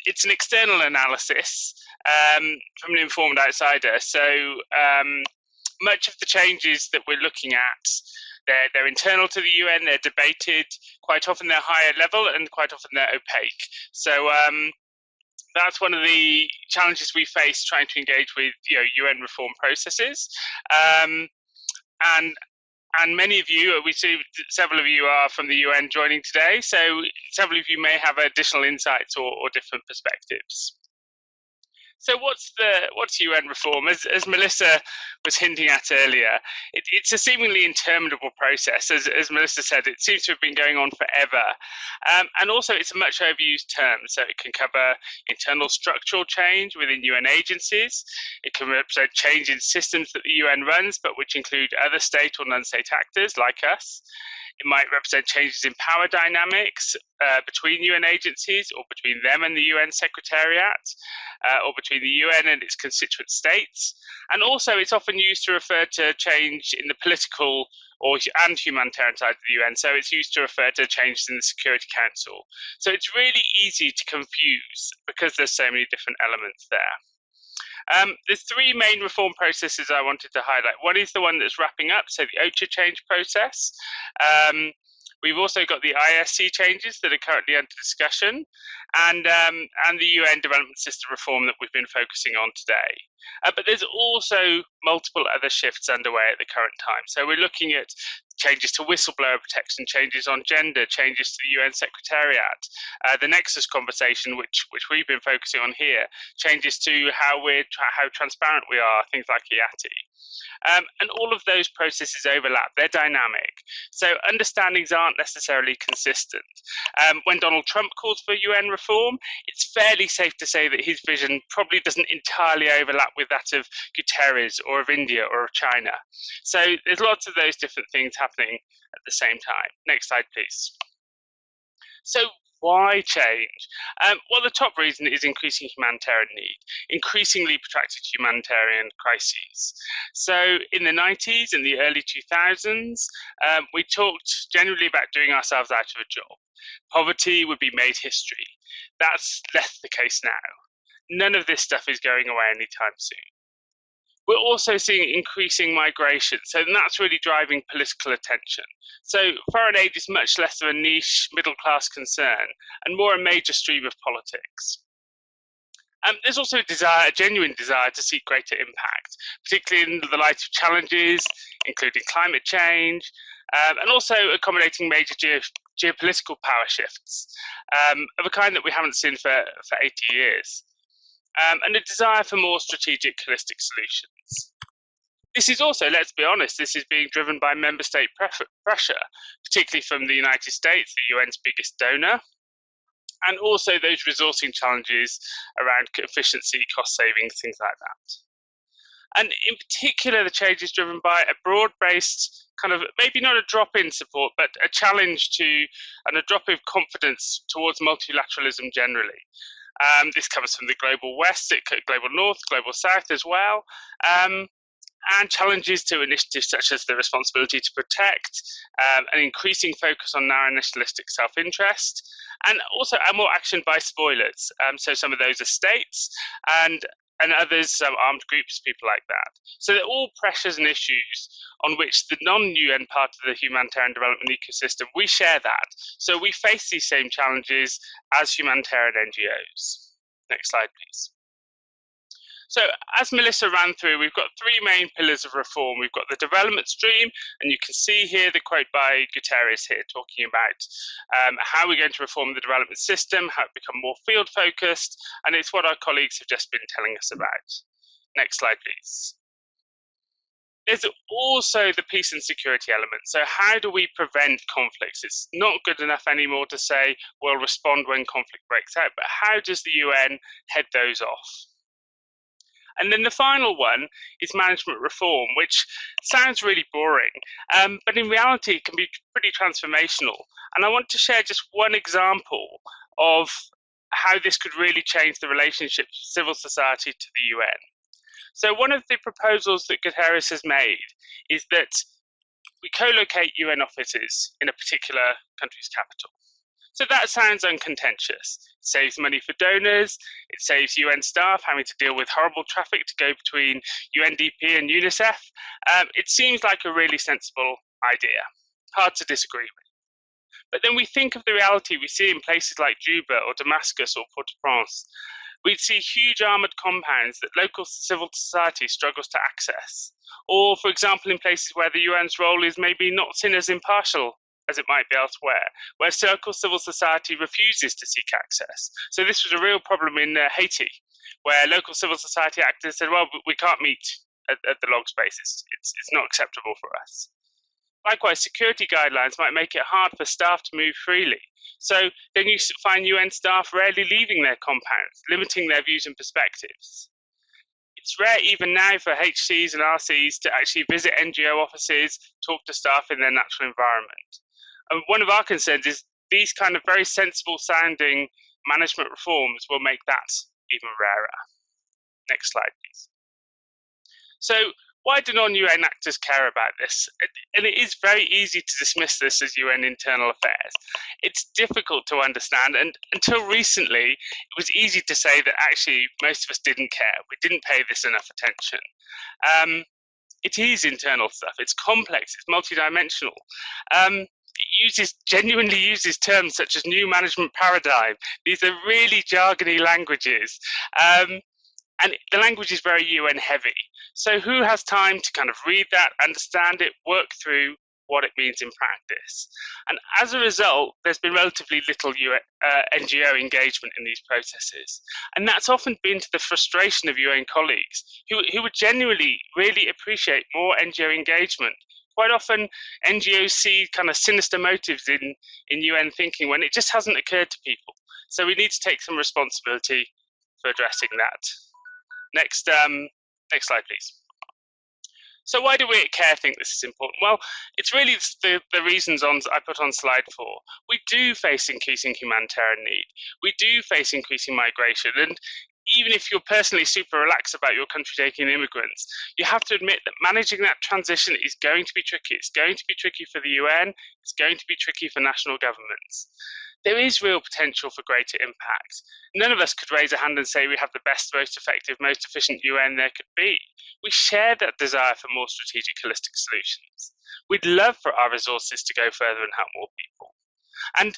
It's an external analysis from an informed outsider. So much of the changes that we're looking at, they're internal to the UN, they're debated, quite often they're higher level and quite often they're opaque. So that's one of the challenges we face trying to engage with UN reform processes. And many of you, we see several of you are from the UN joining today, so several of you may have additional insights or different perspectives. So what's UN reform? As Melissa was hinting at earlier, it's a seemingly interminable process. As Melissa said, it seems to have been going on forever. And also it's a much overused term. So it can cover internal structural change within UN agencies. It can represent change in systems that the UN runs, but which include other state or non-state actors like us. It might represent changes in power dynamics between UN agencies or between them and the UN Secretariat, or between the UN and its constituent states. And also it's often used to refer to change in the political and humanitarian side of the UN. So it's used to refer to changes in the Security Council. So it's really easy to confuse because there's so many different elements there. There's three main reform processes I wanted to highlight. One is the one that's wrapping up, so the OCHA change process. We've also got the ISC changes that are currently under discussion, and the UN development system reform that we've been focusing on today. But there's also multiple other shifts underway at the current time. So we're looking at changes to whistleblower protection, changes on gender, changes to the UN Secretariat, the nexus conversation, which we've been focusing on here, changes to how transparent we are, things like IATI. And all of those processes overlap, they're dynamic. So understandings aren't necessarily consistent. When Donald Trump calls for UN reform, it's fairly safe to say that his vision probably doesn't entirely overlap with that of Guterres or of India or of China. So there's lots of those different things happening at the same time. Next slide, please. So Why change? Well, the top reason is increasing humanitarian need, increasingly protracted humanitarian crises. So in the 90s and the early 2000s, we talked generally about doing ourselves out of a job. Poverty would be made history. That's less the case now. None of this stuff is going away anytime soon. We're also seeing increasing migration, so that's really driving political attention. So foreign aid is much less of a niche middle-class concern and more a major stream of politics. There's also a genuine desire to see greater impact, particularly in the light of challenges, including climate change, and also accommodating major geopolitical power shifts of a kind that we haven't seen for 80 years. And a desire for more strategic, holistic solutions. This is also, let's be honest, this is being driven by member state pressure, particularly from the United States, the UN's biggest donor, and also those resourcing challenges around efficiency, cost savings, things like that. And in particular, the change is driven by a broad-based kind of, maybe not a drop in support, but a challenge to, and a drop of confidence towards multilateralism generally. This comes from the global west, global north, global south as well, and challenges to initiatives such as the responsibility to protect, an increasing focus on narrow nationalistic self-interest, and also more action by spoilers. So some of those are states and others, some armed groups, people like that. So they're all pressures and issues on which the non-UN part of the humanitarian development ecosystem, we share that. So we face these same challenges as humanitarian NGOs. Next slide, please. So as Melissa ran through, we've got three main pillars of reform. We've got the development stream, and you can see here the quote by Guterres here talking about how we're going to reform the development system, how it become more field focused, and it's what our colleagues have just been telling us about. Next slide, please. There's also the peace and security element. So how do we prevent conflicts? It's not good enough anymore to say we'll respond when conflict breaks out, but how does the UN head those off? And then the final one is management reform, which sounds really boring, but in reality it can be pretty transformational. And I want to share just one example of how this could really change the relationship of civil society to the UN. So one of the proposals that Guterres has made is that we co-locate UN offices in a particular country's capital. So that sounds uncontentious. It saves money for donors, it saves UN staff having to deal with horrible traffic to go between UNDP and UNICEF. It seems like a really sensible idea, hard to disagree with. But then we think of the reality we see in places like Juba or Damascus or Port-au-Prince. We'd see huge armoured compounds that local civil society struggles to access. Or, for example, in places where the UN's role is maybe not seen as impartial as it might be elsewhere, where local civil society refuses to seek access. So this was a real problem in Haiti, where local civil society actors said, well, we can't meet at the log spaces. It's not acceptable for us. Likewise, security guidelines might make it hard for staff to move freely. So then you find UN staff rarely leaving their compounds, limiting their views and perspectives. It's rare even now for HCs and RCs to actually visit NGO offices, talk to staff in their natural environment. And one of our concerns is these kind of very sensible sounding management reforms will make that even rarer. Next slide, please. So why do non-UN actors care about this? And it is very easy to dismiss this as UN internal affairs. It's difficult to understand, and until recently, it was easy to say that actually most of us didn't care. We didn't pay this enough attention. It is internal stuff. It's complex. It's multidimensional. It genuinely uses terms such as new management paradigm. These are really jargony languages. And the language is very UN heavy. So who has time to kind of read that, understand it, work through what it means in practice? And as a result, there's been relatively little NGO engagement in these processes. And that's often been to the frustration of UN colleagues who would genuinely really appreciate more NGO engagement. Quite often, NGOs see kind of sinister motives in UN thinking when it just hasn't occurred to people. So we need to take some responsibility for addressing that. Next slide, please. So why do we at CARE think this is important? Well, it's really the reasons I put on slide 4. We do face increasing humanitarian need. We do face increasing migration. And even if you're personally super relaxed about your country taking immigrants, you have to admit that managing that transition is going to be tricky. It's going to be tricky for the UN. It's going to be tricky for national governments. There is real potential for greater impact. None of us could raise a hand and say we have the best, most effective, most efficient UN there could be. We share that desire for more strategic, holistic solutions. We'd love for our resources to go further and help more people. And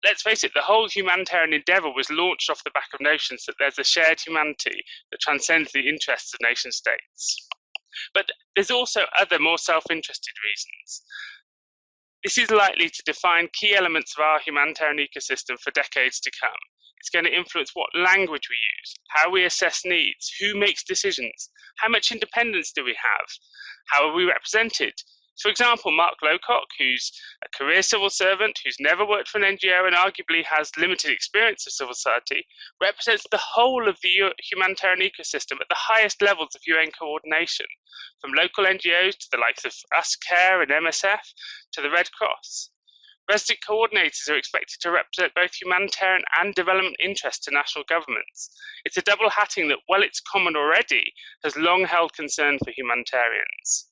let's face it, the whole humanitarian endeavour was launched off the back of notions that there's a shared humanity that transcends the interests of nation states. But there's also other, more self-interested reasons. This is likely to define key elements of our humanitarian ecosystem for decades to come. It's going to influence what language we use, how we assess needs, who makes decisions, how much independence do we have, how are we represented. For example, Mark Lowcock, who's a career civil servant, who's never worked for an NGO and arguably has limited experience of civil society, represents the whole of the humanitarian ecosystem at the highest levels of UN coordination, from local NGOs to the likes of us, CARE and MSF, to the Red Cross. Resident coordinators are expected to represent both humanitarian and development interests to national governments. It's a double hatting that, while it's common already, has long held concern for humanitarians.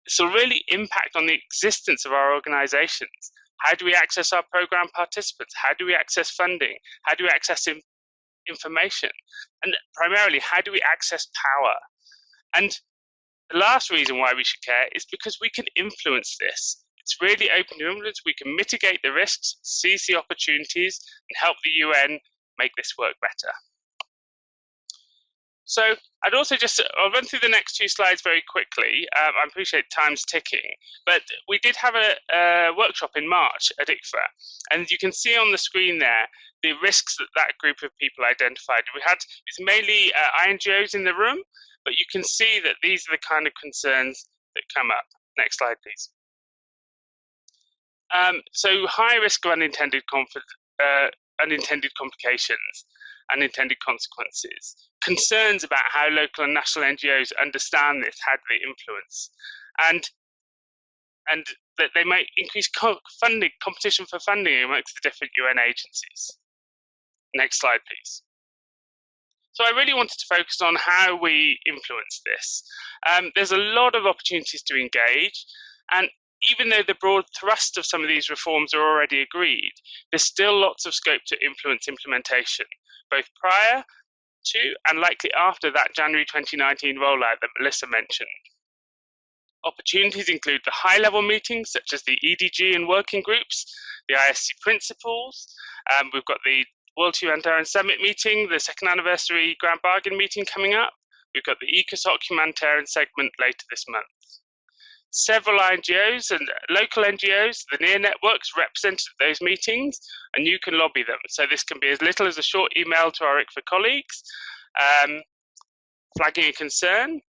This will really impact on the existence of our organisations. How do we access our programme participants? How do we access funding? How do we access information? And primarily, how do we access power? And the last reason why we should care is because we can influence this. It's really open to influence. We can mitigate the risks, seize the opportunities, and help the UN make this work better. So I'd also I'll run through the next 2 slides very quickly. I appreciate time's ticking, but we did have a workshop in March at ICVA, and you can see on the screen there the risks that that group of people identified. It's mainly NGOs in the room, but you can see that these are the kind of concerns that come up. Next slide, please. So high risk of unintended complications, unintended consequences, concerns about how local and national NGOs understand this, how do they influence, and that they might increase competition for funding amongst the different UN agencies. Next slide, please. So I really wanted to focus on how we influence this. There's a lot of opportunities to engage, and even though the broad thrust of some of these reforms are already agreed, there's still lots of scope to influence implementation, both prior to and likely after that January 2019 rollout that Melissa mentioned. Opportunities include the high-level meetings, such as the EDG and working groups, the ISC principles. We've got the World Humanitarian Summit meeting, the 2nd anniversary Grand Bargain meeting coming up. We've got the ECOSOC humanitarian segment later this month. Several NGOs and local NGOs, the NEAR networks, represented at those meetings, and you can lobby them. So this can be as little as a short email to our ICVA colleagues, flagging a concern,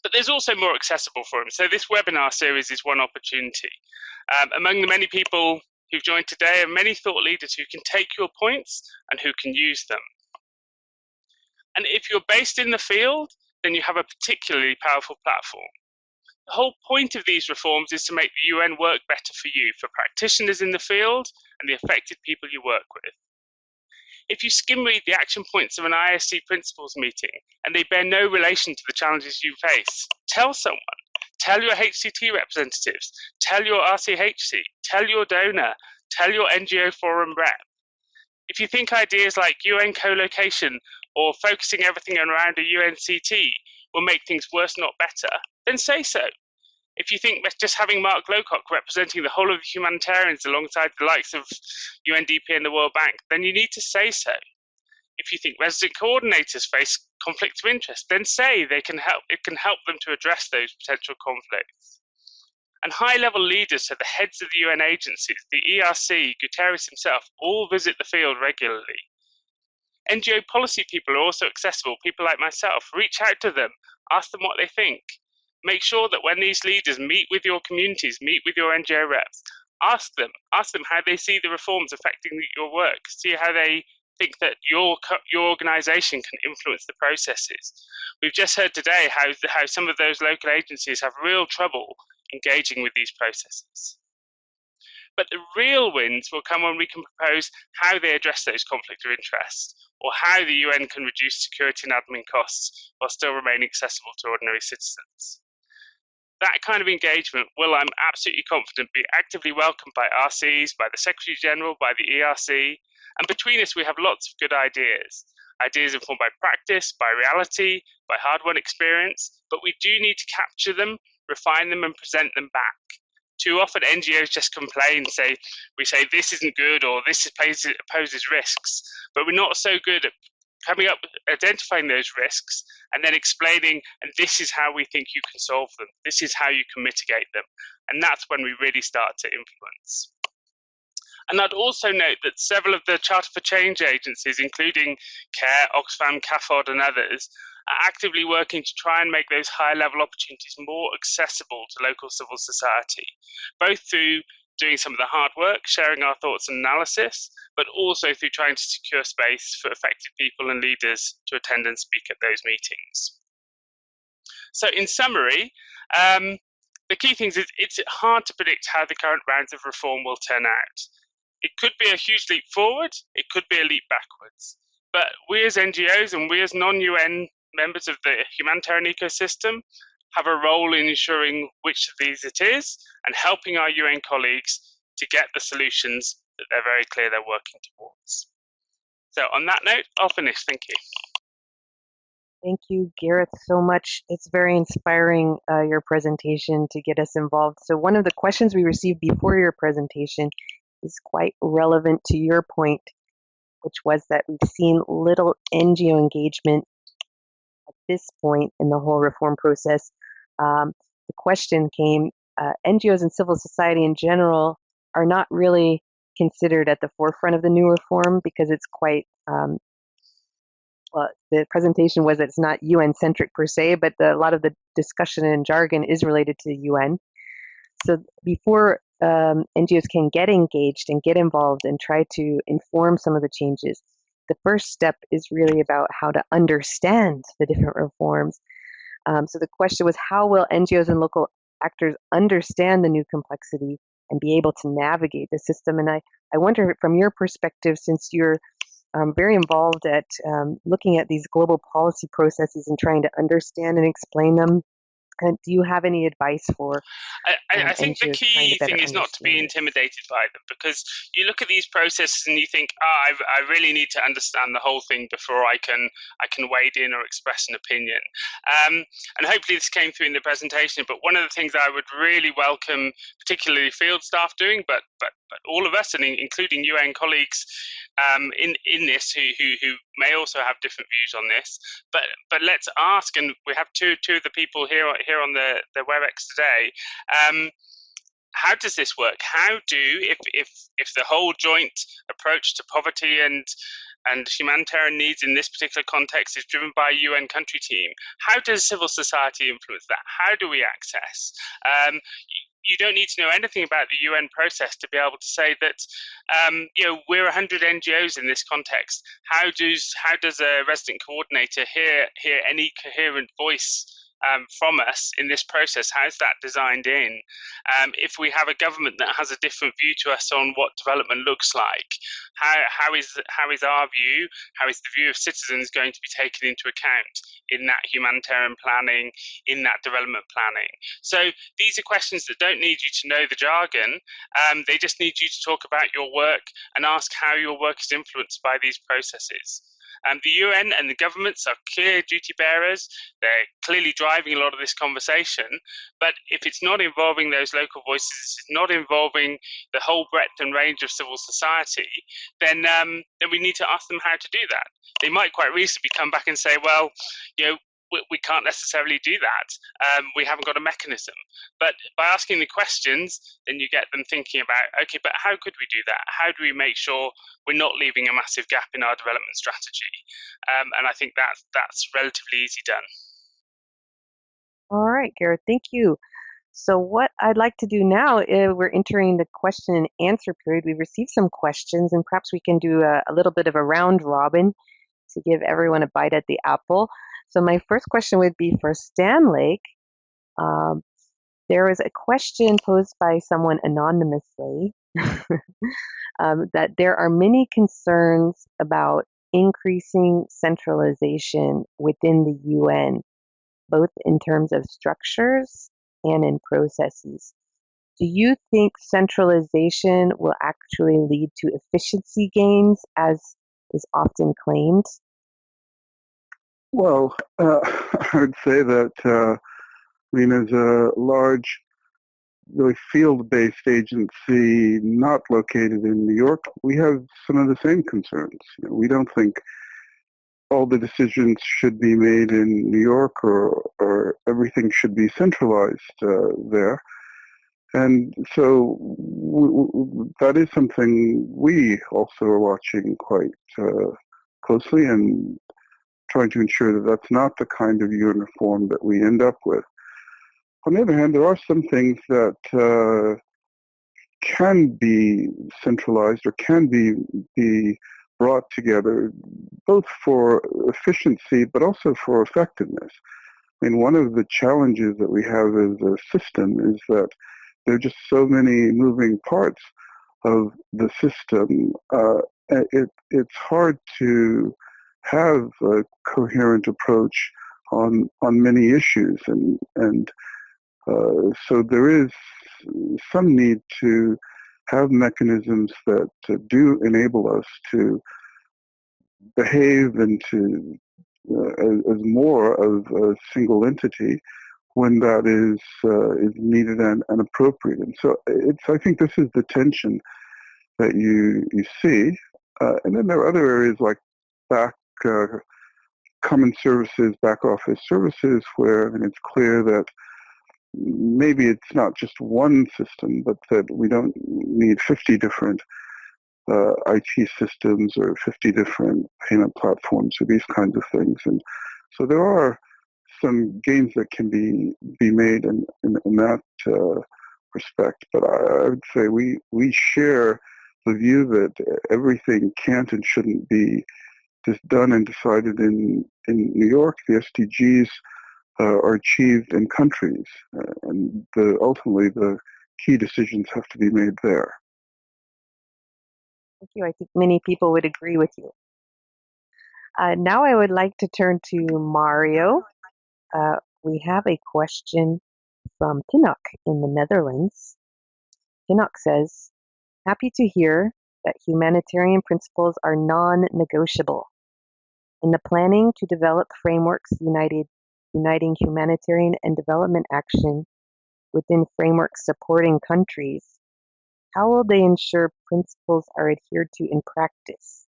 but there's also more accessible forums. So this webinar series is one opportunity. Among the many people who've joined today are many thought leaders who can take your points and who can use them. And if you're based in the field, then you have a particularly powerful platform. The whole point of these reforms is to make the UN work better for you, for practitioners in the field and the affected people you work with. If you skim read the action points of an ISC principles meeting and they bear no relation to the challenges you face, tell someone. Tell your HCT representatives, tell your RCHC, tell your donor, tell your NGO forum rep. If you think ideas like UN co-location or focusing everything around a UNCT will make things worse, not better, then say so. If you think that just having Mark Lowcock representing the whole of the humanitarians alongside the likes of UNDP and the World Bank, then you need to say so. If you think resident coordinators face conflicts of interest, then say it can help them to address those potential conflicts. And high-level leaders, so the heads of the UN agencies, the ERC, Guterres himself, all visit the field regularly. NGO policy people are also accessible, people like myself. Reach out to them, ask them what they think. Make sure that when these leaders meet with your communities, meet with your NGO reps, ask them how they see the reforms affecting your work, see how they think that your organisation can influence the processes. We've just heard today how some of those local agencies have real trouble engaging with these processes. But the real wins will come when we can propose how they address those conflicts of interest, or how the UN can reduce security and admin costs while still remaining accessible to ordinary citizens. That kind of engagement will, I'm absolutely confident, be actively welcomed by RCs, by the Secretary General, by the ERC, and between us we have lots of good ideas. Ideas informed by practice, by reality, by hard-won experience, but we do need to capture them, refine them and present them back. Too often NGOs just complain, we say this isn't good or this poses risks, but we're not so good at coming up, identifying those risks and then explaining, and this is how we think you can solve them. This is how you can mitigate them. And that's when we really start to influence. And I'd also note that several of the Charter for Change agencies, including CARE, Oxfam, CAFOD and others, are actively working to try and make those high-level opportunities more accessible to local civil society, both through doing some of the hard work, sharing our thoughts and analysis, but also through trying to secure space for affected people and leaders to attend and speak at those meetings. So in summary, the key things is it's hard to predict how the current rounds of reform will turn out. It could be a huge leap forward, it could be a leap backwards. But we as NGOs and we as non-UN members of the humanitarian ecosystem have a role in ensuring which of these it is and helping our UN colleagues to get the solutions that they're very clear they're working towards. So on that note, I'll finish. Thank you. Thank you, Gareth, so much. It's very inspiring, your presentation, to get us involved. So one of the questions we received before your presentation is quite relevant to your point, which was that we've seen little NGO engagement at this point in the whole reform process. The question came, NGOs and civil society in general are not really considered at the forefront of the new reform because it's quite, well, the presentation was that it's not UN-centric per se, but a lot of the discussion and jargon is related to the UN. So before NGOs can get engaged and get involved and try to inform some of the changes, the first step is really about how to understand the different reforms. So the question was, how will NGOs and local actors understand the new complexity and be able to navigate the system? And I wonder, from your perspective, since you're very involved at looking at these global policy processes and trying to understand and explain them, do you have any advice for I think the NGOs key thing is not to be intimidated by them, because you look at these processes and you think, I really need to understand the whole thing before I can wade in or express an opinion. And hopefully this came through in the presentation, but one of the things I would really welcome, particularly field staff doing, but all of us, and including UN colleagues in this who may also have different views on this, but let's ask, and we have two of the people here on the WebEx today. How does this work? How do, if the whole joint approach to poverty and humanitarian needs in this particular context is driven by a UN country team, how does civil society influence that? How do we access? You don't need to know anything about the UN process to be able to say that, we're 100 NGOs in this context. How does a resident coordinator hear any coherent voice from us in this process? How's that designed in? If we have a government that has a different view to us on what development looks like, how is our view, how is the view of citizens going to be taken into account in that humanitarian planning, in that development planning? So these are questions that don't need you to know the jargon, they just need you to talk about your work and ask how your work is influenced by these processes. The UN and the governments are clear duty bearers. They're clearly driving a lot of this conversation. But if it's not involving those local voices, it's not involving the whole breadth and range of civil society, then we need to ask them how to do that. They might quite reasonably come back and say, well, we can't necessarily do that. We haven't got a mechanism. But by asking the questions, then you get them thinking about, okay, but how could we do that? How do we make sure we're not leaving a massive gap in our development strategy? And I think that's relatively easy done. All right, Gareth, thank you. So what I'd like to do now is we're entering the question and answer period. We've received some questions, and perhaps we can do a little bit of a round robin to give everyone a bite at the apple. So my first question would be for Stan Lake. There was a question posed by someone anonymously that there are many concerns about increasing centralization within the UN, both in terms of structures and in processes. Do you think centralization will actually lead to efficiency gains, as is often claimed? Well, I would say that, as a large, really field-based agency not located in New York, we have some of the same concerns. We don't think all the decisions should be made in New York, or everything should be centralized there. And so that is something we also are watching quite closely and trying to ensure that that's not the kind of UN reform that we end up with. On the other hand, there are some things that can be centralized or can be brought together, both for efficiency but also for effectiveness. One of the challenges that we have as a system is that there are just so many moving parts of the system. It's hard to have a coherent approach on many issues, and so there is some need to have mechanisms that do enable us to behave and to as more of a single entity when that is needed and appropriate. And so I think this is the tension that you see. And then there are other areas like common services, back office services, where it's clear that maybe it's not just one system, but that we don't need 50 different IT systems or 50 different payment platforms or these kinds of things. And so there are some gains that can be made in that respect. But I would say we share the view that everything can't and shouldn't be just done and decided in New York. The SDGs are achieved in countries, and ultimately the key decisions have to be made there. Thank you. I think many people would agree with you. Now I would like to turn to Mario. We have a question from Pinnock in the Netherlands. Pinnock says, happy to hear that humanitarian principles are non-negotiable. In the planning to develop frameworks uniting humanitarian and development action within frameworks supporting countries, how will they ensure principles are adhered to in practice?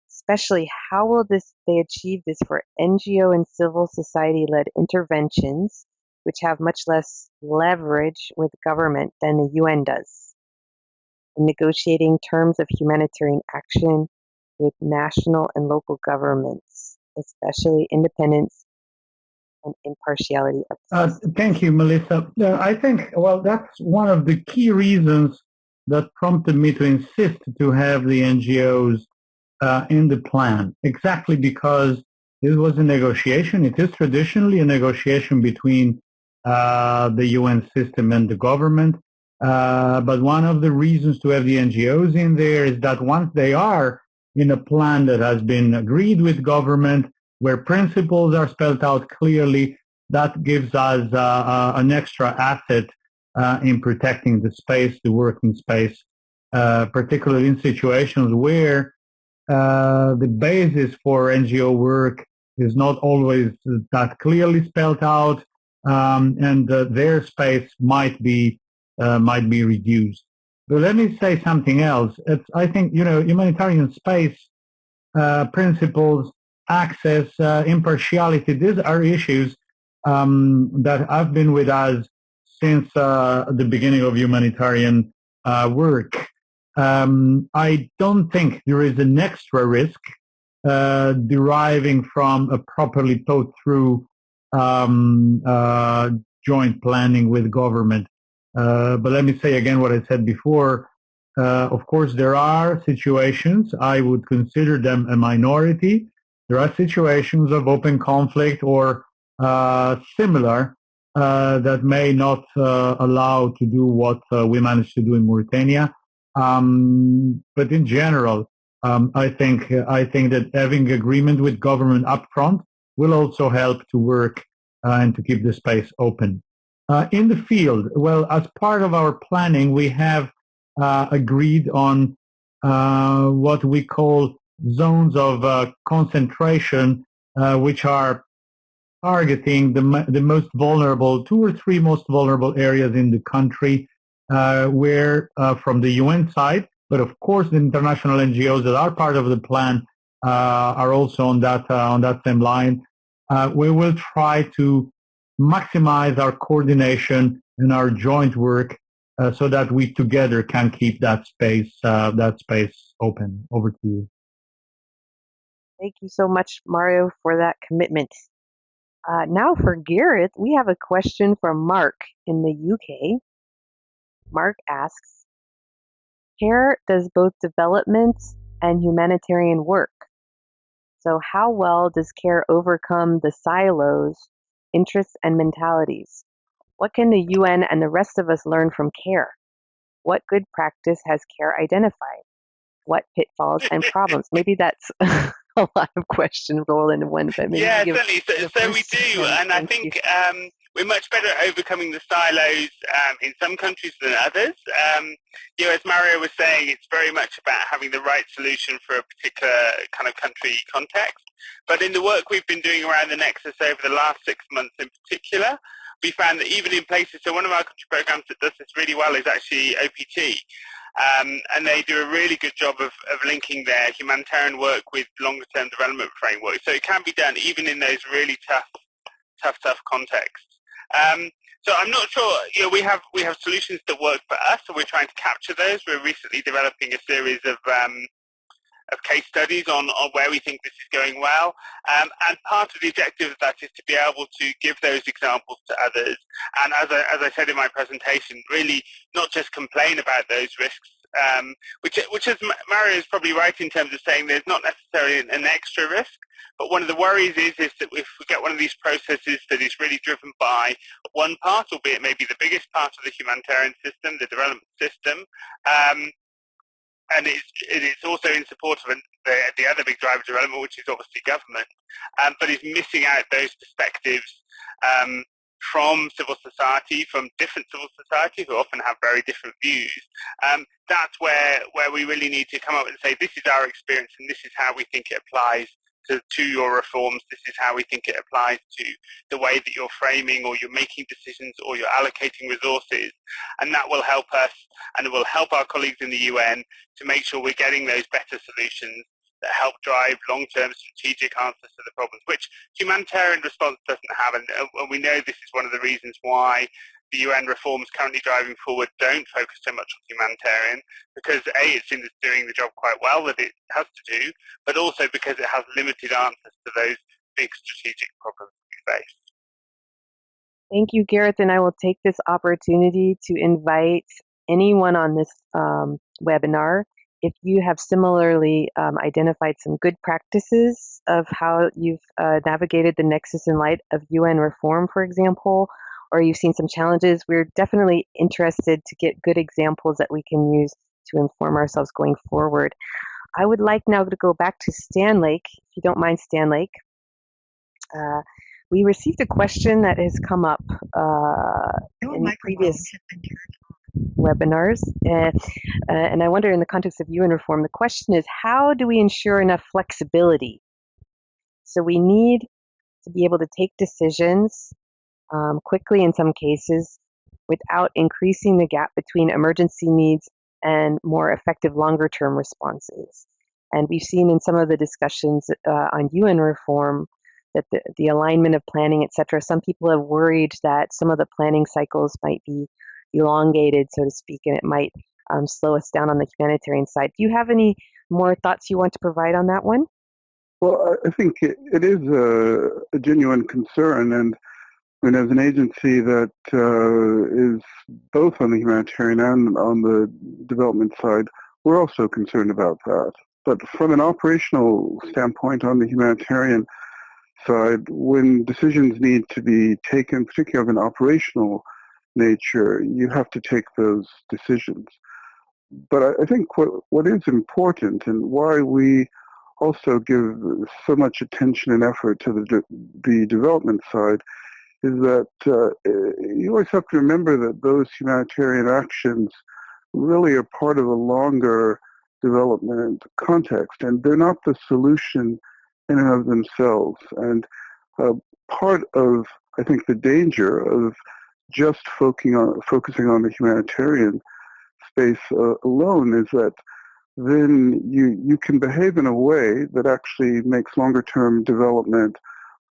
Especially, how will they achieve this for NGO and civil society-led interventions, which have much less leverage with government than the UN does, in negotiating terms of humanitarian action with national and local governments, especially independence and impartiality? Thank you, Melissa. I think, that's one of the key reasons that prompted me to insist to have the NGOs in the plan, exactly because this was a negotiation. It is traditionally a negotiation between the UN system and the government. But one of the reasons to have the NGOs in there is that once they are in a plan that has been agreed with government, where principles are spelled out clearly, that gives us an extra asset in protecting the space, the working space, particularly in situations where the basis for NGO work is not always that clearly spelled out, and their space might be reduced. But let me say something else. I think humanitarian space principles, access, impartiality. These are issues that have been with us since the beginning of humanitarian work. I don't think there is an extra risk deriving from a properly thought through joint planning with government. But let me say again what I said before. Of course, there are situations, I would consider them a minority. There are situations of open conflict or similar that may not allow to do what we managed to do in Mauritania. But in general, I think that having agreement with government upfront will also help to work and to keep the space open. In the field, well, as part of our planning, we have agreed on what we call zones of concentration, which are targeting the most vulnerable, 2 or 3 most vulnerable areas in the country, where from the UN side, but of course the international NGOs that are part of the plan are also on that same line. We will try to maximize our coordination and our joint work so that we together can keep that space open. Over to you. Thank you so much, Mario, for that commitment. Now for Gareth, we have a question from Mark in the UK. Mark asks, CARE does both development and humanitarian work. So how well does CARE overcome the silos, interests, and mentalities? What can the UN and the rest of us learn from CARE? What good practice has CARE identified? What pitfalls and problems? Maybe that's a lot of questions rolled into one, but maybe certainly. So we do, and I think we're much better at overcoming the silos in some countries than others. As Mario was saying, it's very much about having the right solution for a particular kind of country context. But in the work we've been doing around the nexus over the last 6 months in particular, we found that even in places, so one of our country programs that does this really well is actually OPT. And they do a really good job of linking their humanitarian work with longer-term development frameworks. So it can be done even in those really tough contexts. So I'm not sure. We have solutions that work for us, so we're trying to capture those. We're recently developing a series of case studies on where we think this is going well. And part of the objective of that is to be able to give those examples to others. And as I said in my presentation, really not just complain about those risks, which is Mario is probably right in terms of saying there's not necessarily an extra risk. But one of the worries is that if we get one of these processes that is really driven by one part, albeit maybe the biggest part of the humanitarian system, the development system, and it's also in support of the other big driver of development, which is obviously government, but is missing out those perspectives from civil society, from different civil society who often have very different views. That's where we really need to come up and say, this is our experience and this is how we think it applies to your reforms. This is how we think it applies to the way that you're framing or you're making decisions or you're allocating resources. And that will help us and it will help our colleagues in the UN to make sure we're getting those better solutions that help drive long-term strategic answers to the problems, which humanitarian response doesn't have. And we know this is one of the reasons why the UN reforms currently driving forward don't focus so much on humanitarian, because A, it seems it's doing the job quite well that it has to do, but also because it has limited answers to those big strategic problems we face. Thank you, Gareth, and I will take this opportunity to invite anyone on this webinar, if you have similarly identified some good practices of how you've navigated the nexus in light of UN reform, for example, or you've seen some challenges, we're definitely interested to get good examples that we can use to inform ourselves going forward. I would like now to go back to Stan Lake, if you don't mind, Stan Lake. We received a question that has come up in previous webinars, and I wonder in the context of UN reform, the question is, how do we ensure enough flexibility? So we need to be able to take decisions quickly in some cases without increasing the gap between emergency needs and more effective longer-term responses. And we've seen in some of the discussions on UN reform that the alignment of planning, et cetera, some people have worried that some of the planning cycles might be elongated, so to speak, and it might slow us down on the humanitarian side. Do you have any more thoughts you want to provide on that one? Well, I think it is a genuine concern, and And as an agency that is both on the humanitarian and on the development side, we're also concerned about that. But from an operational standpoint on the humanitarian side, when decisions need to be taken, particularly of an operational nature, you have to take those decisions. But I think what is important and why we also give so much attention and effort to the development side is that you always have to remember that those humanitarian actions really are part of a longer development context, and they're not the solution in and of themselves. And part of, I think, the danger of just focusing on the humanitarian space alone is that then you can behave in a way that actually makes longer-term development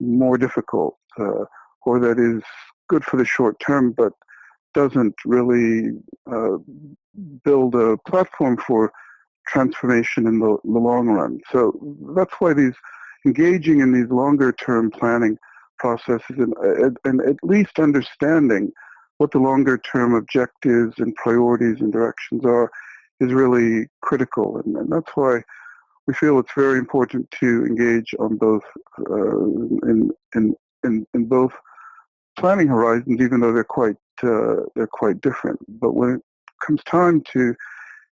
more difficult, or that is good for the short term, but doesn't really build a platform for transformation in the long run. So that's why engaging in these longer-term planning processes and at least understanding what the longer-term objectives and priorities and directions are is really critical. And that's why we feel it's very important to engage on both in both planning horizons, even though they're quite different. But when it comes time to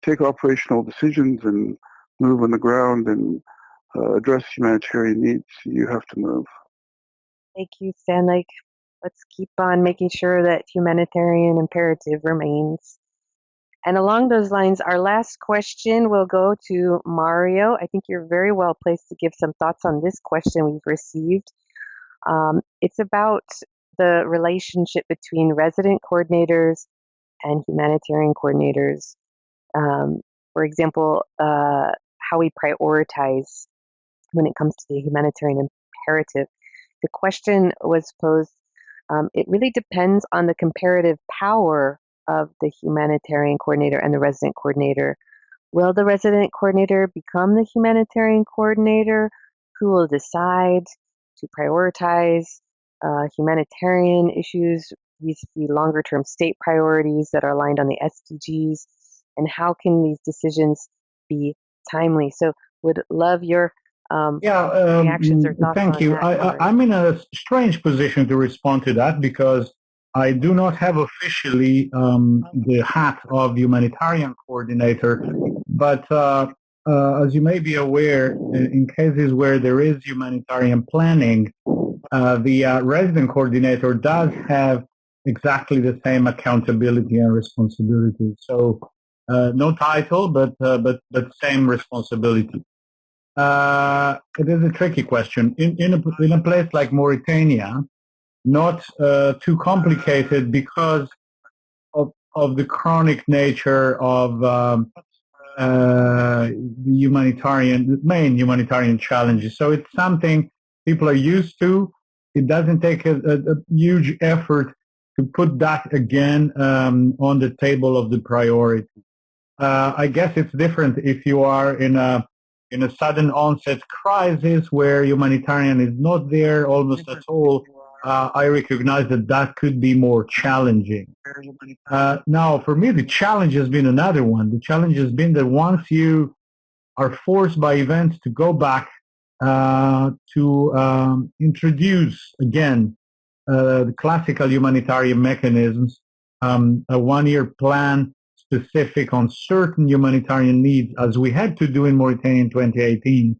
take operational decisions and move on the ground and address humanitarian needs, you have to move. Thank you, Stanley. Let's keep on making sure that humanitarian imperative remains. And along those lines, our last question will go to Mario. I think you're very well placed to give some thoughts on this question we've received. It's about the relationship between resident coordinators and humanitarian coordinators. For example, how we prioritize when it comes to the humanitarian imperative. The question was posed, it really depends on the comparative power of the humanitarian coordinator and the resident coordinator. Will the resident coordinator become the humanitarian coordinator? Who will decide to prioritize humanitarian issues vis-a-vis longer-term state priorities that are aligned on the SDGs? And how can these decisions be timely? So would love your reactions or thoughts thank on you. that. I'm in a strange position to respond to that because I do not have officially the hat of humanitarian coordinator, but as you may be aware, in cases where there is humanitarian planning, the resident coordinator does have exactly the same accountability and responsibility. So no title, but same responsibility. It is a tricky question. In a place like Mauritania, not too complicated because of the chronic nature of the main humanitarian challenges. So it's something people are used to. It doesn't take a huge effort to put that again on the table of the priority. I guess it's different if you are in a sudden onset crisis where humanitarian is not there almost at all. I recognize that could be more challenging. Now, for me, the challenge has been another one. The challenge has been that once you are forced by events to go back to introduce again the classical humanitarian mechanisms, a one-year plan specific on certain humanitarian needs, as we had to do in Mauritania in 2018,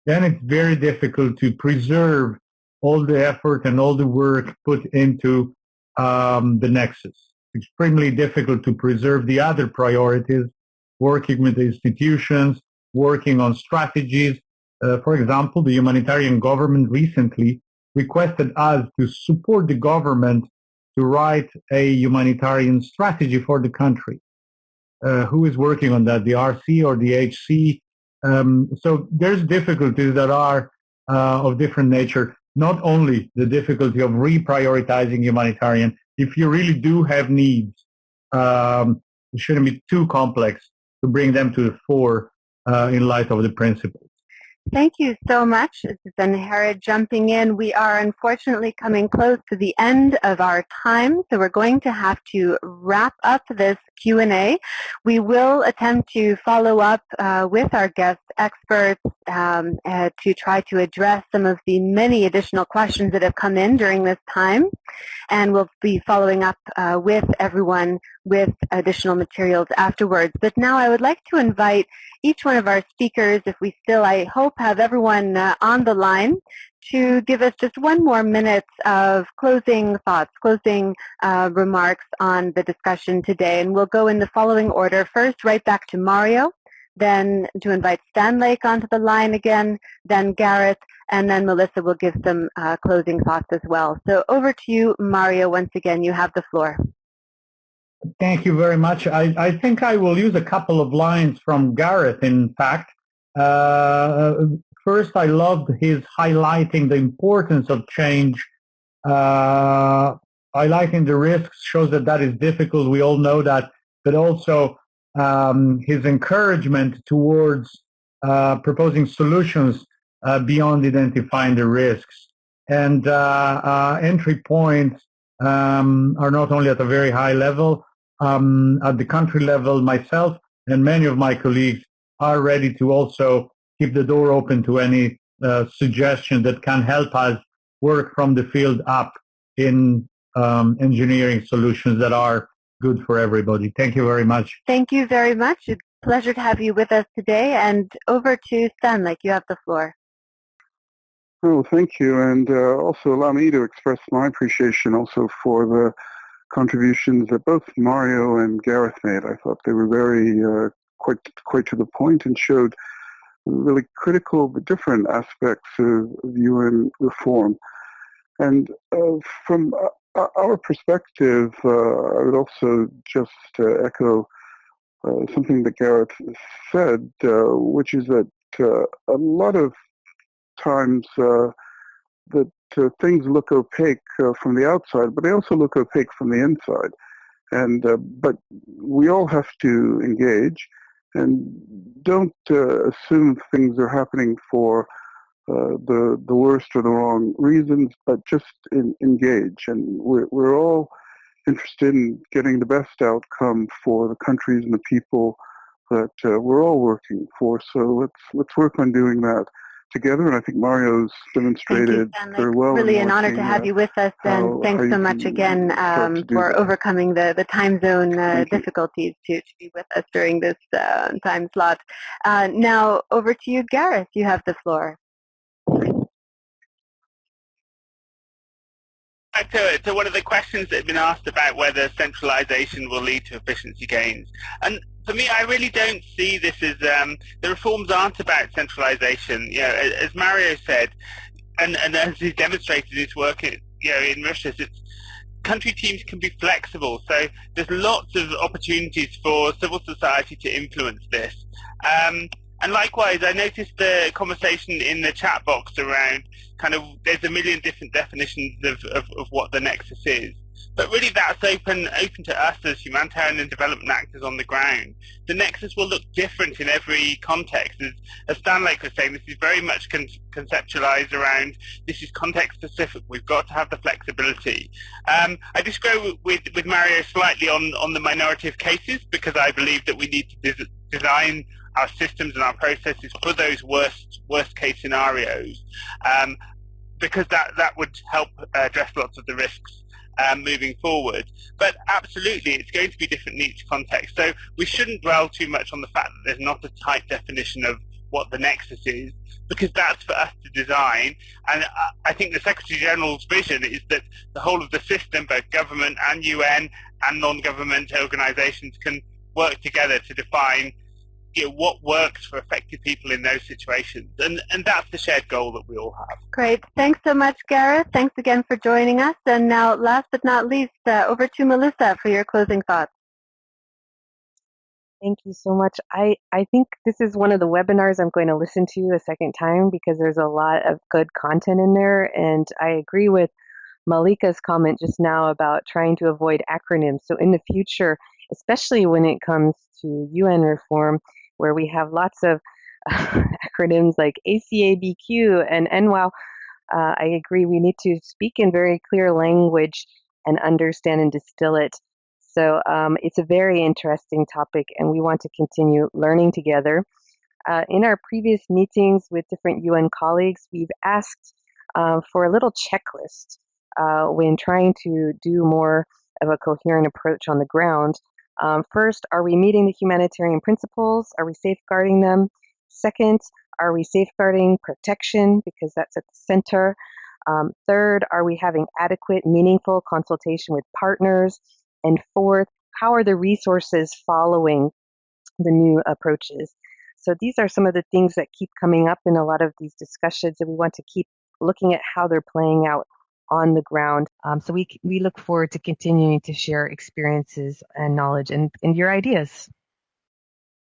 then it's very difficult to preserve all the effort and all the work put into the nexus. It's extremely difficult to preserve the other priorities, working with the institutions, working on strategies. For example, the humanitarian government recently requested us to support the government to write a humanitarian strategy for the country. Who is working on that, the RC or the HC? So there's difficulties that are of different nature, not only the difficulty of reprioritizing humanitarian. If you really do have needs, it shouldn't be too complex to bring them to the fore in light of the principles. Thank you so much. This is Anhara jumping in. We are unfortunately coming close to the end of our time, so we're going to have to wrap up this Q&A. We will attempt to follow up with our guest experts to try to address some of the many additional questions that have come in during this time. And we'll be following up with everyone with additional materials afterwards. But now I would like to invite each one of our speakers, if we still, I hope, have everyone on the line, to give us just one more minute of closing thoughts, closing remarks on the discussion today. And we'll go in the following order. First, right back to Mario, then to invite Stan Lake onto the line again, then Gareth, and then Melissa will give some closing thoughts as well. So over to you, Mario, once again. You have the floor. Thank you very much. I think I will use a couple of lines from Gareth, in fact. First, I loved his highlighting the importance of change. Highlighting the risks shows that is difficult. We all know that. But also his encouragement towards proposing solutions beyond identifying the risks. And entry points are not only at a very high level, at the country level, myself and many of my colleagues are ready to also keep the door open to any suggestion that can help us work from the field up in engineering solutions that are good for everybody. Thank you very much. Thank you very much. It's a pleasure to have you with us today. And over to Stan Lake. You have the floor. Oh, thank you. And also allow me to express my appreciation also for the contributions that both Mario and Gareth made. I thought they were very quite to the point and showed really critical but different aspects of UN reform. And from our perspective, I would also just echo something that Gareth said, which is that a lot of times that things look opaque from the outside, but they also look opaque from the inside. And but we all have to engage, and don't assume things are happening for the worst or the wrong reasons, but just engage. And we're all interested in getting the best outcome for the countries and the people that we're all working for. So let's work on doing that together, and I think Mario's demonstrated very well. Really an honor to have you with us, and thanks so much again for overcoming the time zone difficulties to be with us during this time slot. Now over to you, Gareth. You have the floor. To one of the questions that have been asked about whether centralization will lead to efficiency gains. And for me, I really don't see this as, the reforms aren't about centralization. You know, as Mario said, and as he's demonstrated in his work in Mauritius, country teams can be flexible. So there's lots of opportunities for civil society to influence this. And likewise, I noticed the conversation in the chat box around kind of there's a million different definitions of what the nexus is. But really that's open to us as humanitarian and development actors on the ground. The nexus will look different in every context. As Stan Lake was saying, this is very much conceptualized around, this is context specific. We've got to have the flexibility. I disagree with Mario slightly on the minority of cases, because I believe that we need to design our systems and our processes for those worst case scenarios, because that would help address lots of the risks moving forward. But absolutely, it's going to be different in each context. So we shouldn't dwell too much on the fact that there's not a tight definition of what the nexus is, because that's for us to design. And I think the Secretary General's vision is that the whole of the system, both government and UN and non-government organizations, can work together to define what works for affected people in those situations. And that's the shared goal that we all have. Great. Thanks so much, Gareth. Thanks again for joining us. And now, last but not least, over to Melissa for your closing thoughts. Thank you so much. I think this is one of the webinars I'm going to listen to a second time, because there's a lot of good content in there. And I agree with Malika's comment just now about trying to avoid acronyms. So in the future, especially when it comes to UN reform, where we have lots of acronyms like ACABQ and NWOW. I agree, we need to speak in very clear language and understand and distill it. So it's a very interesting topic, and we want to continue learning together. In our previous meetings with different UN colleagues, we've asked for a little checklist when trying to do more of a coherent approach on the ground. First, are we meeting the humanitarian principles? Are we safeguarding them? Second, are we safeguarding protection, because that's at the center? Third, are we having adequate, meaningful consultation with partners? And fourth, how are the resources following the new approaches? So these are some of the things that keep coming up in a lot of these discussions, and we want to keep looking at how they're playing out on the ground. So we look forward to continuing to share experiences and knowledge and your ideas.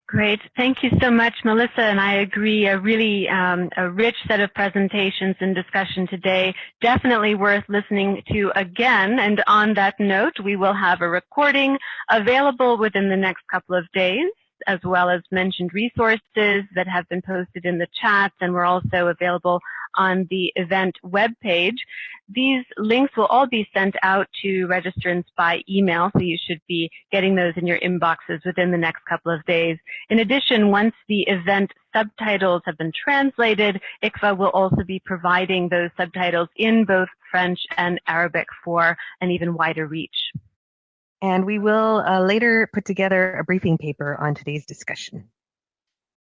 Great. Thank you so much, Melissa, and I agree, a really a rich set of presentations and discussion today. Definitely worth listening to again, and on that note, we will have a recording available within the next couple of days, as well as mentioned resources that have been posted in the chat, and we're also available on the event webpage. These links will all be sent out to registrants by email, so you should be getting those in your inboxes within the next couple of days. In addition, once the event subtitles have been translated, ICVA will also be providing those subtitles in both French and Arabic for an even wider reach. And we will later put together a briefing paper on today's discussion.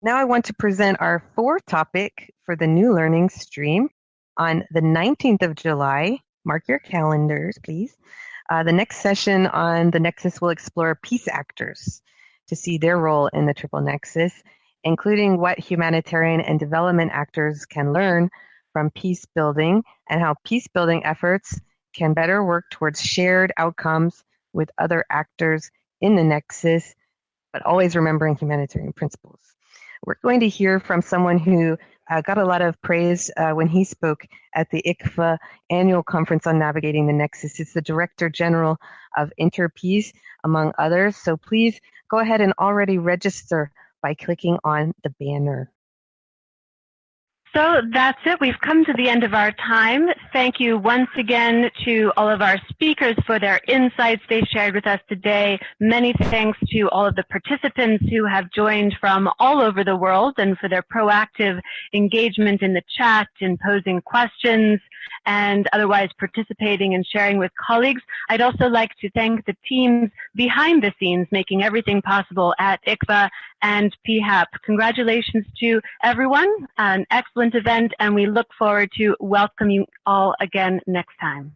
Now I want to present our fourth topic for the New Learning stream. On the 19th of July, mark your calendars, please. The next session on the Nexus will explore peace actors to see their role in the Triple Nexus, including what humanitarian and development actors can learn from peace building and how peace building efforts can better work towards shared outcomes with other actors in the Nexus, but always remembering humanitarian principles. We're going to hear from someone who got a lot of praise when he spoke at the ICVA annual conference on navigating the Nexus. It's the Director General of Interpeace, among others. So please go ahead and already register by clicking on the banner. So that's it. We've come to the end of our time. Thank you once again to all of our speakers for their insights they shared with us today. Many thanks to all of the participants who have joined from all over the world and for their proactive engagement in the chat, in posing questions, and otherwise participating and sharing with colleagues. I'd also like to thank the teams behind the scenes making everything possible at ICVA and PHAP. Congratulations to everyone, an excellent event, and we look forward to welcoming you all again next time.